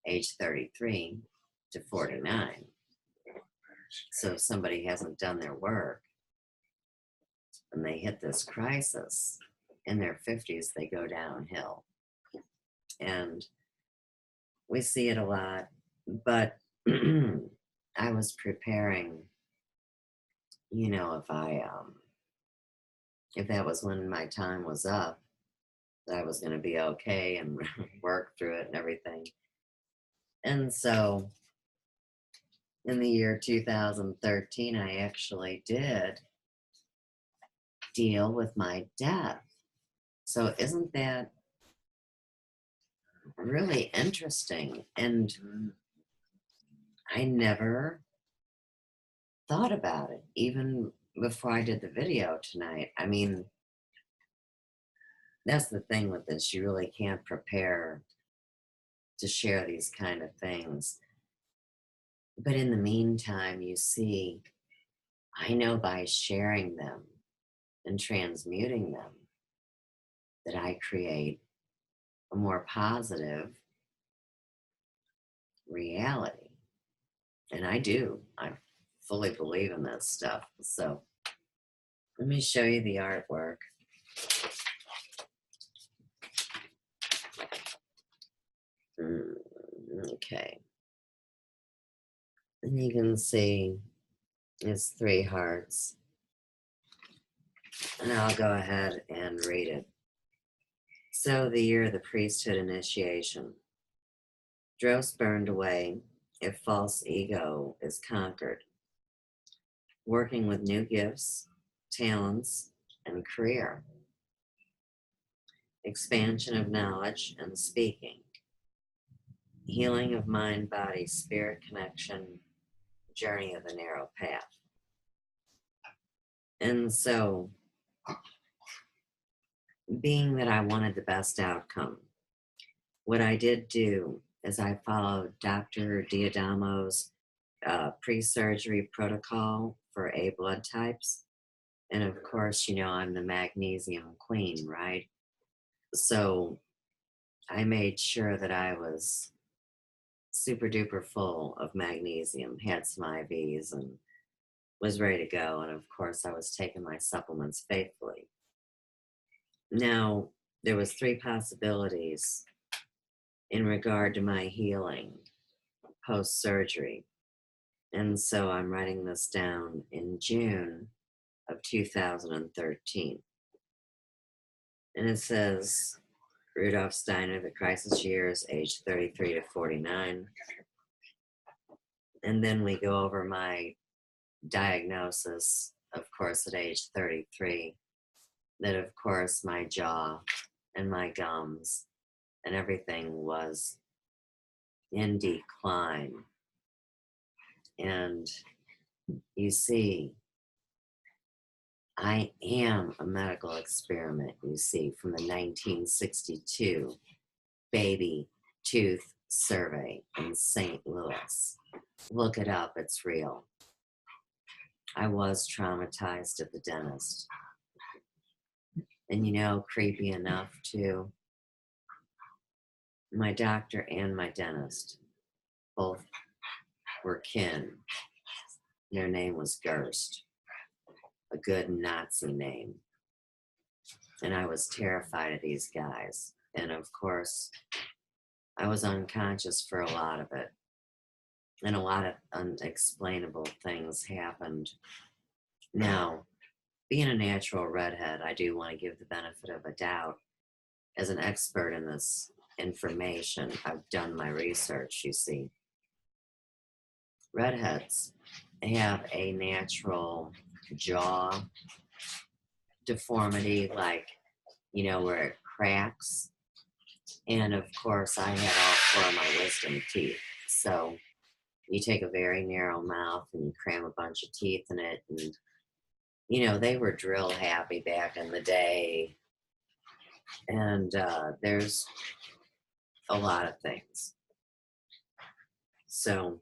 age 33 to 49. So if somebody hasn't done their work and they hit this crisis in their 50s, they go downhill. And we see it a lot, but I was preparing, you know, if that was when my time was up, that I was going to be okay and work through it and everything. And so in the year 2013, I actually did deal with my death. So isn't that really interesting? And I never thought about it, even before I did the video tonight. I mean, that's the thing with this. You really can't prepare to share these kind of things. But in the meantime, you see, I know by sharing them and transmuting them that I create a more positive reality. And I do. I fully believe in this stuff. So let me show you the artwork. Okay. And you can see it's 3 hearts. And I'll go ahead and read it. So the year of the priesthood initiation. Dross burned away if false ego is conquered. Working with new gifts, talents, and career. Expansion of knowledge and speaking. Healing of mind, body, spirit connection, journey of the narrow path. And so, being that I wanted the best outcome, what I did do is I followed Dr. Diadamo's pre-surgery protocol for A blood types. And of course, you know, I'm the magnesium queen, right? So I made sure that I was super duper full of magnesium, had some IVs, and was ready to go. And of course, I was taking my supplements faithfully. Now, there was 3 possibilities in regard to my healing post-surgery. And so I'm writing this down in June of 2013. And it says, Rudolf Steiner, the crisis years, age 33 to 49. And then we go over my diagnosis, of course, at age 33, that of course my jaw and my gums and everything was in decline. And you see, I am a medical experiment, you see, from the 1962 baby tooth survey in St. Louis. Look it up, it's real. I was traumatized at the dentist. And you know, creepy enough too, my doctor and my dentist both were kin. Their name was Gerst, a good Nazi name. And I was terrified of these guys. And of course, I was unconscious for a lot of it. And a lot of unexplainable things happened. Now, being a natural redhead, I do want to give the benefit of a doubt. As an expert in this information, I've done my research, you see. Redheads have a natural jaw deformity, like, you know, where it cracks. And of course, I had all four of my wisdom teeth. So you take a very narrow mouth and you cram a bunch of teeth in it. And, you know, they were drill happy back in the day. And there's a lot of things. So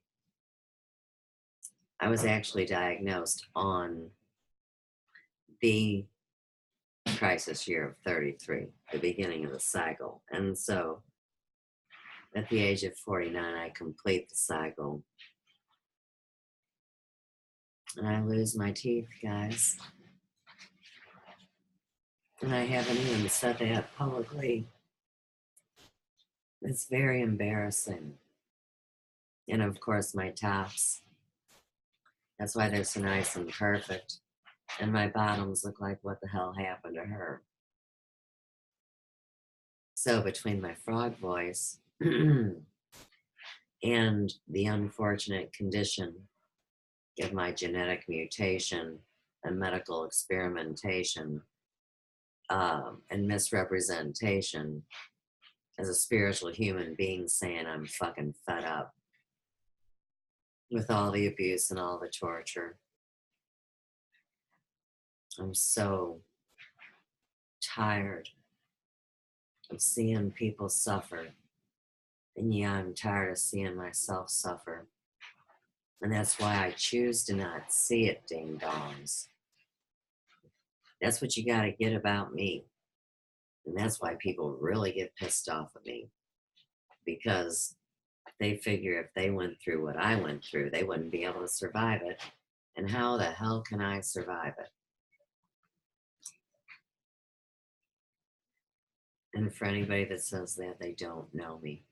I was actually diagnosed on the crisis year of 33, the beginning of the cycle. And so at the age of 49, I complete the cycle. And I lose my teeth, guys. And I haven't even said that publicly. It's very embarrassing. And of course, my tops. That's why they're so nice and perfect. And my bottoms look like what the hell happened to her. So between my frog voice and the unfortunate condition of my genetic mutation and medical experimentation and misrepresentation as a spiritual human being saying I'm fucking fed up with all the abuse and all the torture. I'm so tired of seeing people suffer. And yeah, I'm tired of seeing myself suffer. And that's why I choose to not see it, ding dongs. That's what you got to get about me. And that's why people really get pissed off at me. Because they figure if they went through what I went through, they wouldn't be able to survive it. And how the hell can I survive it? And for anybody that says that, they don't know me.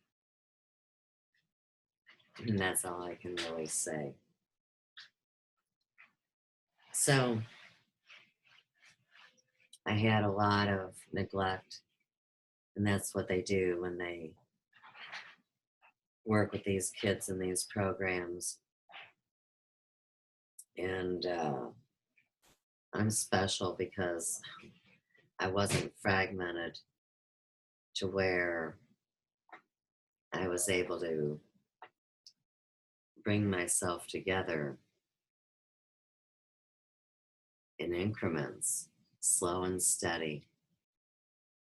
And that's all I can really say. So I had a lot of neglect. And that's what they do when they work with these kids in these programs. And I'm special because I wasn't fragmented to where I was able to bring myself together in increments, slow and steady,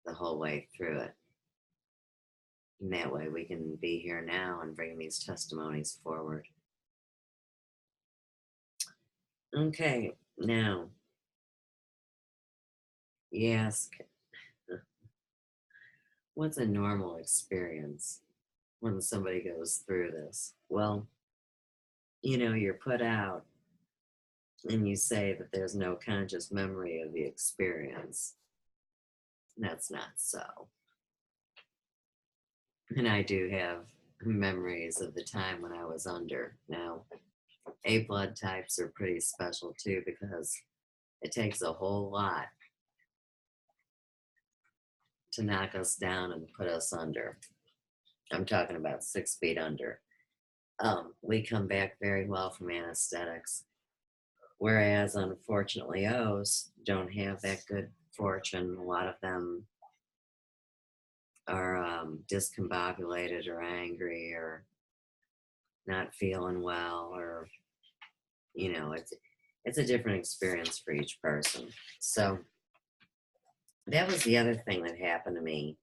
the whole way through it. And that way we can be here now and bring these testimonies forward. Okay, now, you ask, what's a normal experience when somebody goes through this? Well, you know, you're put out and you say that there's no conscious memory of the experience. That's not so. And I do have memories of the time when I was under. Now, A blood types are pretty special too because it takes a whole lot to knock us down and put us under. I'm talking about 6 feet under. We come back very well from anesthetics, whereas unfortunately O's don't have that good fortune. A lot of them are discombobulated or angry or not feeling well, or you know, it's a different experience for each person. So that was the other thing that happened to me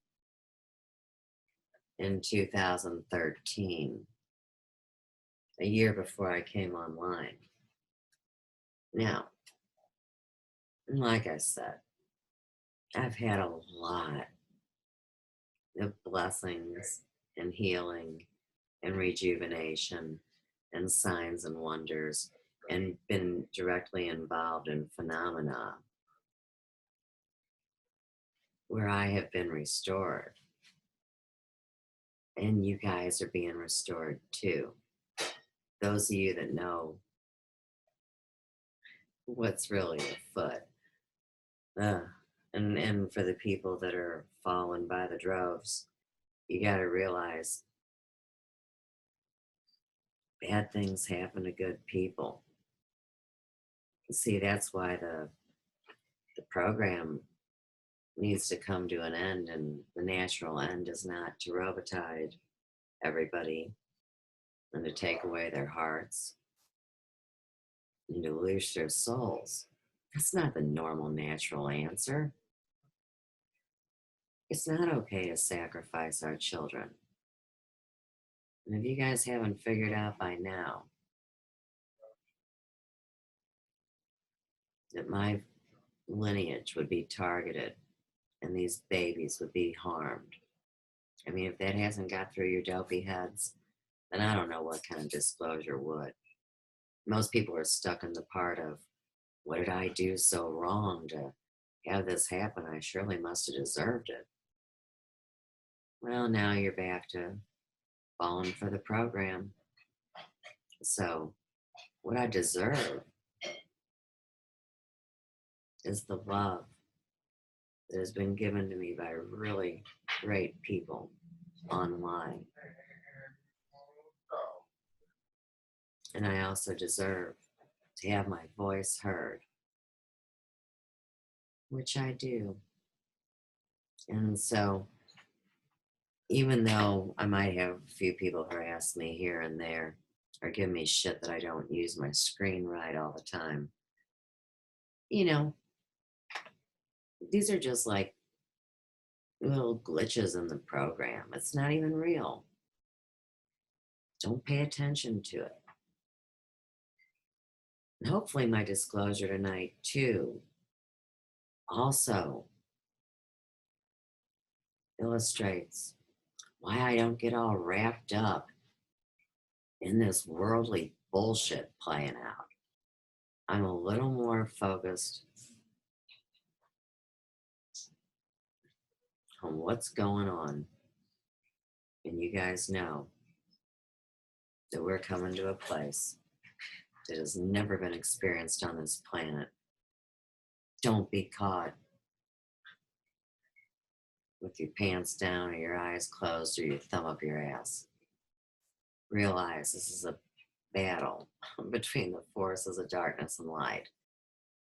in 2013, a year before I came online. Now, like I said, I've had a lot of blessings and healing and rejuvenation and signs and wonders and been directly involved in phenomena where I have been restored. And you guys are being restored too. Those of you that know what's really afoot. And for the people that are fallen by the droves, you got to realize bad things happen to good people. See, that's why the program needs to come to an end, and the natural end is not to robotize everybody and to take away their hearts and to lose their souls. That's not the normal, natural answer. It's not okay to sacrifice our children. And if you guys haven't figured out by now that my lineage would be targeted and these babies would be harmed, I mean, if that hasn't got through your dopey heads, then I don't know what kind of disclosure would. Most people are stuck in the part of, what did I do so wrong to have this happen? I surely must have deserved it. Well, now you're back to falling for the program. So, what I deserve is the love that has been given to me by really great people online. And I also deserve to have my voice heard, which I do. And so, even though I might have a few people harass me here and there or give me shit that I don't use my screen right all the time, you know, these are just like little glitches in the program. It's not even real. Don't pay attention to it. And hopefully, my disclosure tonight, too, also illustrates why I don't get all wrapped up in this worldly bullshit playing out. I'm a little more focused on what's going on. And you guys know that we're coming to a place that has never been experienced on this planet. Don't be caught with your pants down or your eyes closed or your thumb up your ass. Realize this is a battle between the forces of darkness and light.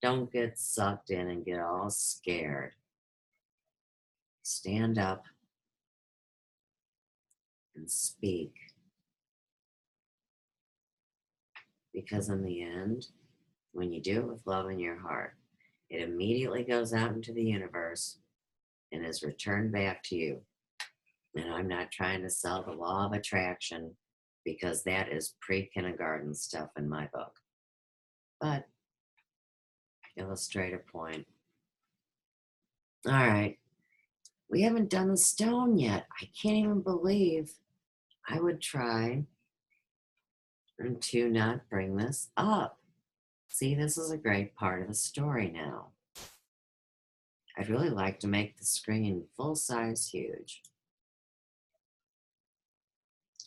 Don't get sucked in and get all scared. Stand up and speak. Because in the end, when you do it with love in your heart, it immediately goes out into the universe and is returned back to you. And I'm not trying to sell the law of attraction because that is pre-kindergarten stuff in my book. But illustrate a point. All right. We haven't done the stone yet. I can't even believe I would try to not bring this up. See, this is a great part of the story now. I'd really like to make the screen full size huge.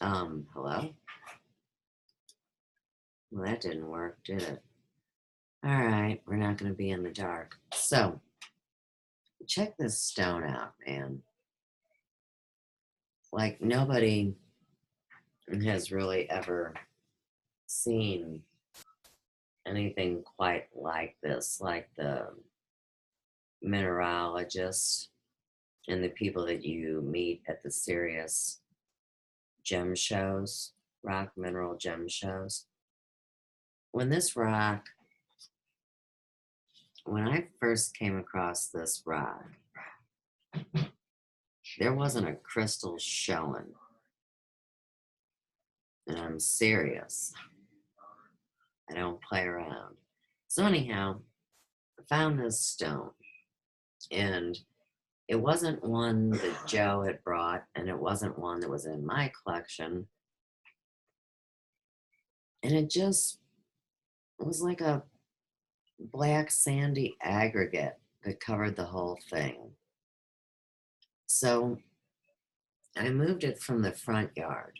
Hello? Well, that didn't work, did it? All right, we're not going to be in the dark. So, check this stone out, man. Like, nobody has really ever seen anything quite like this, like the mineralogists and the people that you meet at the serious gem shows, rock mineral gem shows. When I first came across this rock, there wasn't a crystal showing. And I'm serious. I don't play around. So anyhow, I found this stone. And it wasn't one that Joe had brought, and it wasn't one that was in my collection. And it just was like a black sandy aggregate that covered the whole thing. So I moved it from the front yard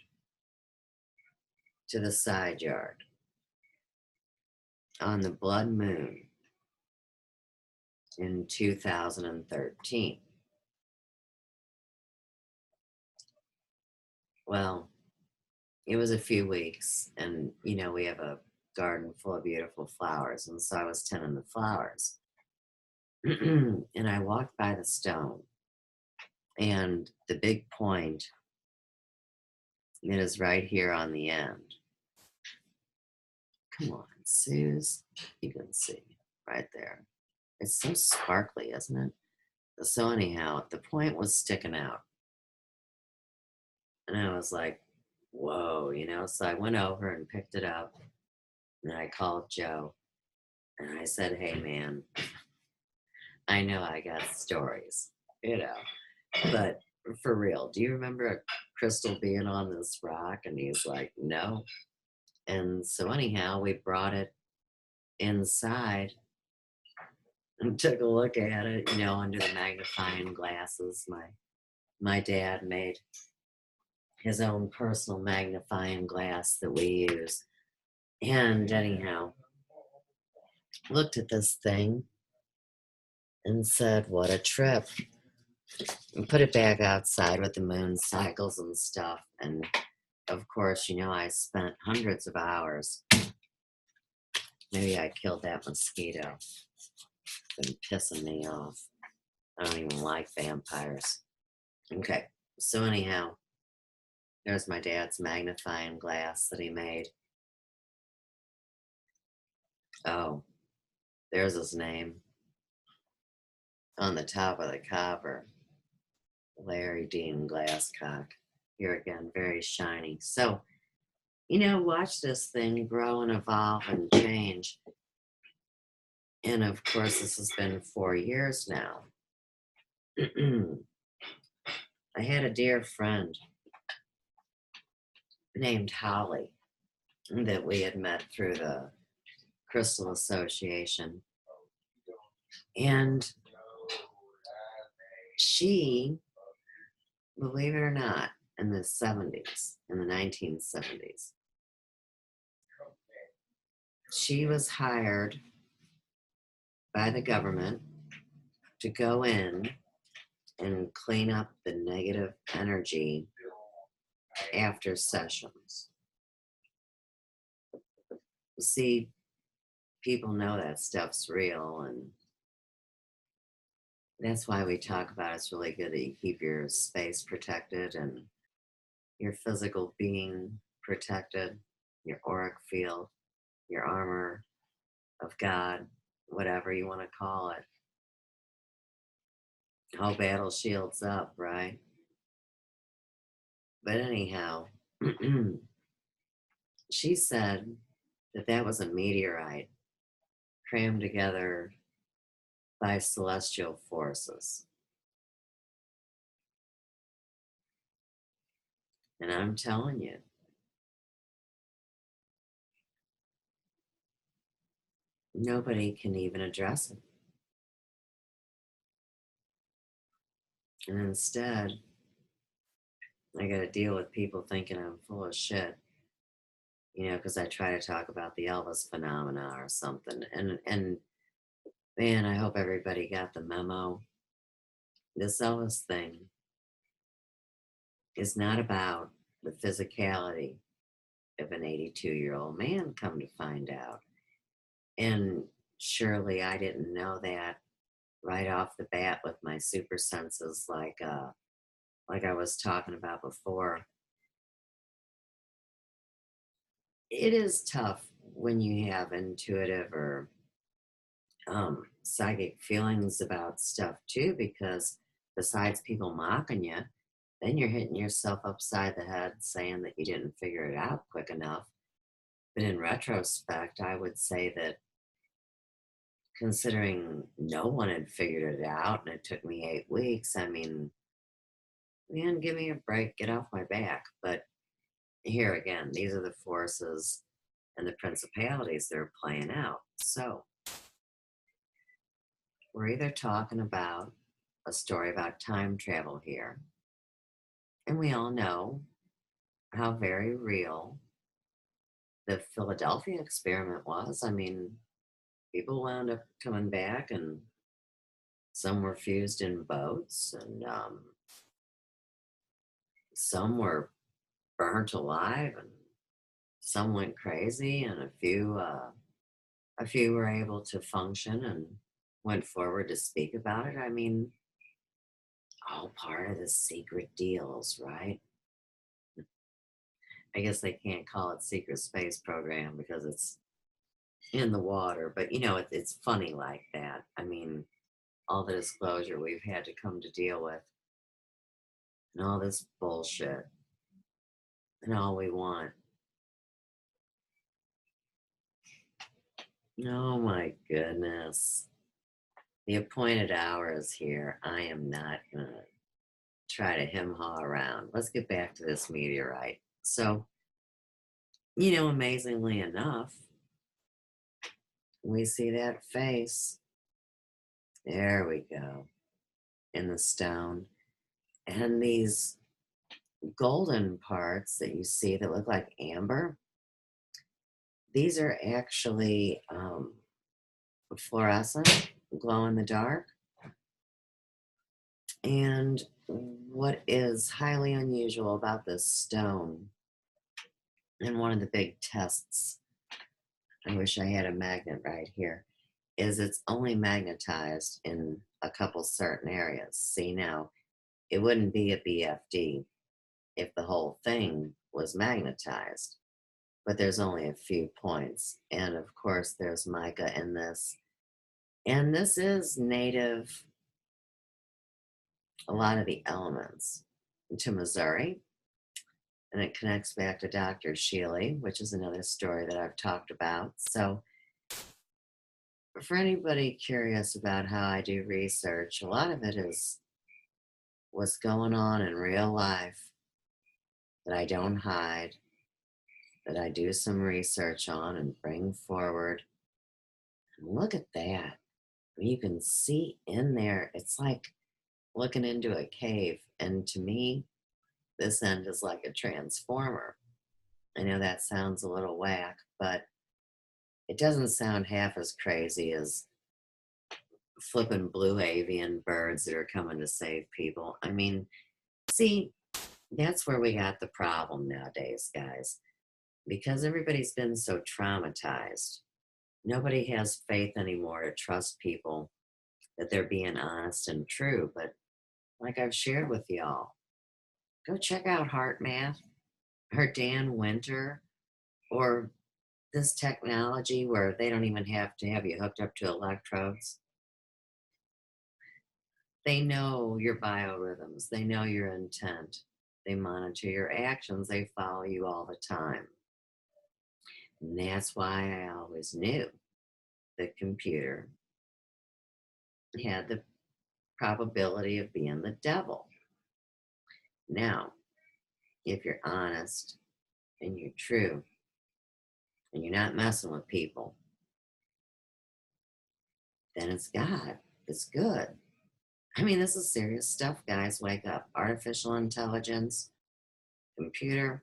to the side yard on the blood moon in 2013. Well, it was a few weeks, and we have a garden full of beautiful flowers, and so I was tending the flowers. And I walked by the stone, and the big point, it is right here on the end. Come on, Suze. You can see right there. It's so sparkly, isn't it? So anyhow, the point was sticking out. And I was like, whoa, So I went over and picked it up. And I called Joe. And I said, hey, man, I know I got stories, but for real, do you remember a crystal being on this rock? And he's like, no. And so anyhow, we brought it inside and took a look at it, under the magnifying glasses. My dad made his own personal magnifying glass that we use. And anyhow, looked at this thing and said, what a trip. And put it back outside with the moon cycles and stuff. And of course, I spent hundreds of hours. Maybe I killed that mosquito. Been pissing me off. I don't even like vampires. Okay, so anyhow, there's my dad's magnifying glass that he made. Oh, there's his name on the top of the copper. Larry Dean Glasscock. Here again, very shiny. So, watch this thing grow and evolve and change. And of course, this has been 4 years now. I had a dear friend named Holly that we had met through the Crystal Association. And she, believe it or not, in the 1970s, she was hired by the government to go in and clean up the negative energy after sessions. See, people know that stuff's real, and that's why we talk about it's really good that you keep your space protected and your physical being protected, your auric field, your armor of God, whatever you want to call it. Whole battle shields up, right? But anyhow, she said that was a meteorite crammed together by celestial forces. And I'm telling you, nobody can even address it. And instead, I got to deal with people thinking I'm full of shit, because I try to talk about the Elvis phenomena or something. And man, I hope everybody got the memo. This Elvis thing is not about the physicality of an 82-year-old man, come to find out. And surely I didn't know that right off the bat with my super senses, like I was talking about before. It is tough when you have intuitive or psychic feelings about stuff too, because besides people mocking you, then you're hitting yourself upside the head saying that you didn't figure it out quick enough. But in retrospect, I would say that considering no one had figured it out and it took me 8 weeks, I mean, man, give me a break, get off my back. But here again, these are the forces and the principalities that are playing out. So we're either talking about a story about time travel here, and we all know how very real the Philadelphia experiment was. I mean, people wound up coming back, and some were fused in boats, and some were burnt alive, and some went crazy, and a few were able to function and went forward to speak about it. I mean, all part of the secret deals, right? I guess they can't call it secret space program because it's in the water, but it's funny like that. I mean, all the disclosure we've had to come to deal with and all this bullshit and all we want. Oh my goodness. The appointed hour is here. I am not going to try to hem-haw around. Let's get back to this meteorite. So, amazingly enough, we see that face. There we go. In the stone. And these golden parts that you see that look like amber, these are actually fluorescent, glow in the dark. And what is highly unusual about this stone, and one of the big tests, I wish I had a magnet right here, is it's only magnetized in a couple certain areas. See, now, it wouldn't be a BFD if the whole thing was magnetized, but there's only a few points. And of course, there's mica in this. And this is native, a lot of the elements, to Missouri. And it connects back to Dr. Shealy, which is another story that I've talked about. So for anybody curious about how I do research, a lot of it is what's going on in real life that I don't hide, that I do some research on and bring forward. And look at that. You can see in there, it's like looking into a cave. And to me, this end is like a transformer. I know that sounds a little whack, but it doesn't sound half as crazy as flipping blue avian birds that are coming to save people. I mean, see, that's where we got the problem nowadays, guys. Because everybody's been so traumatized, nobody has faith anymore to trust people that they're being honest and true. But like I've shared with y'all, go check out Heart Math or Dan Winter or this technology where they don't even have to have you hooked up to electrodes. They know your biorhythms. They know your intent. They monitor your actions. They follow you all the time. And that's why I always knew the computer had the probability of being the devil. Now, if you're honest and you're true and you're not messing with people, then it's God. It's good. I mean, this is serious stuff, guys. Wake up. Artificial intelligence, computer,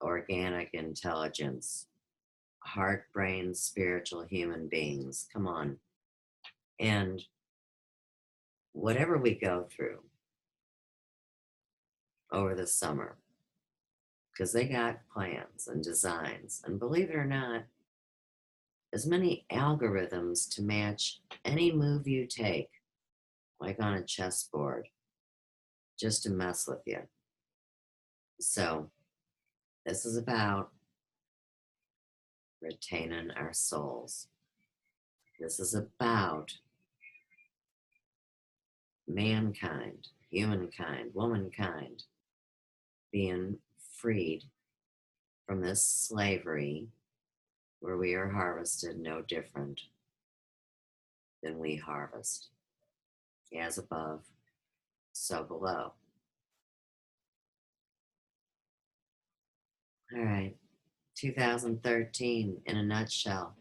organic intelligence, heart, brain, spiritual human beings. Come on. And whatever we go through over the summer, because they got plans and designs, and believe it or not, as many algorithms to match any move you take, like on a chessboard, just to mess with you. So, this is about retaining our souls. This is about mankind, humankind, womankind being freed from this slavery where we are harvested no different than we harvest. As above, so below. All right, 2013 in a nutshell.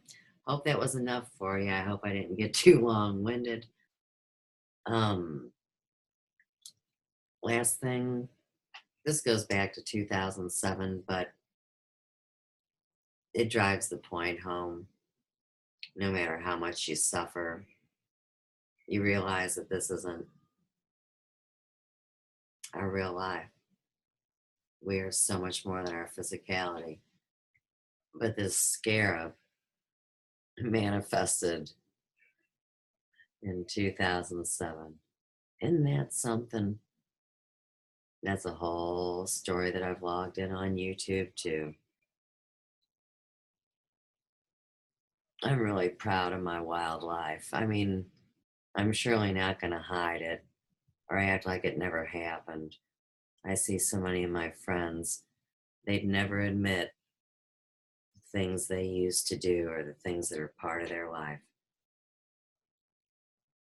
Hope that was enough for you. I hope I didn't get too long-winded. Last thing, this goes back to 2007, but it drives the point home. No matter how much you suffer, you realize that this isn't our real life. We are so much more than our physicality. But this scarab manifested in 2007. Isn't that something? That's a whole story that I've logged in on YouTube too. I'm really proud of my wildlife. I mean, I'm surely not going to hide it or act like it never happened. I see so many of my friends, they'd never admit the things they used to do or the things that are part of their life.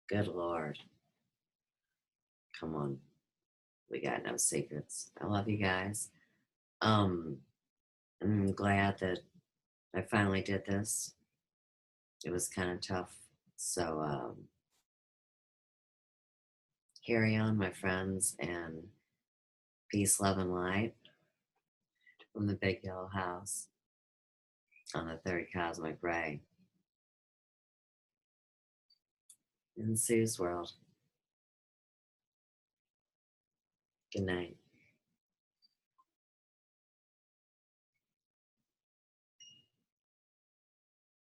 Good Lord. Come on. We got no secrets. I love you guys. Um, I'm glad that I finally did this. It was kind of tough. So, carry on, my friends, and peace, love, and light from the big yellow house on the third cosmic ray in Sue's world. Good night.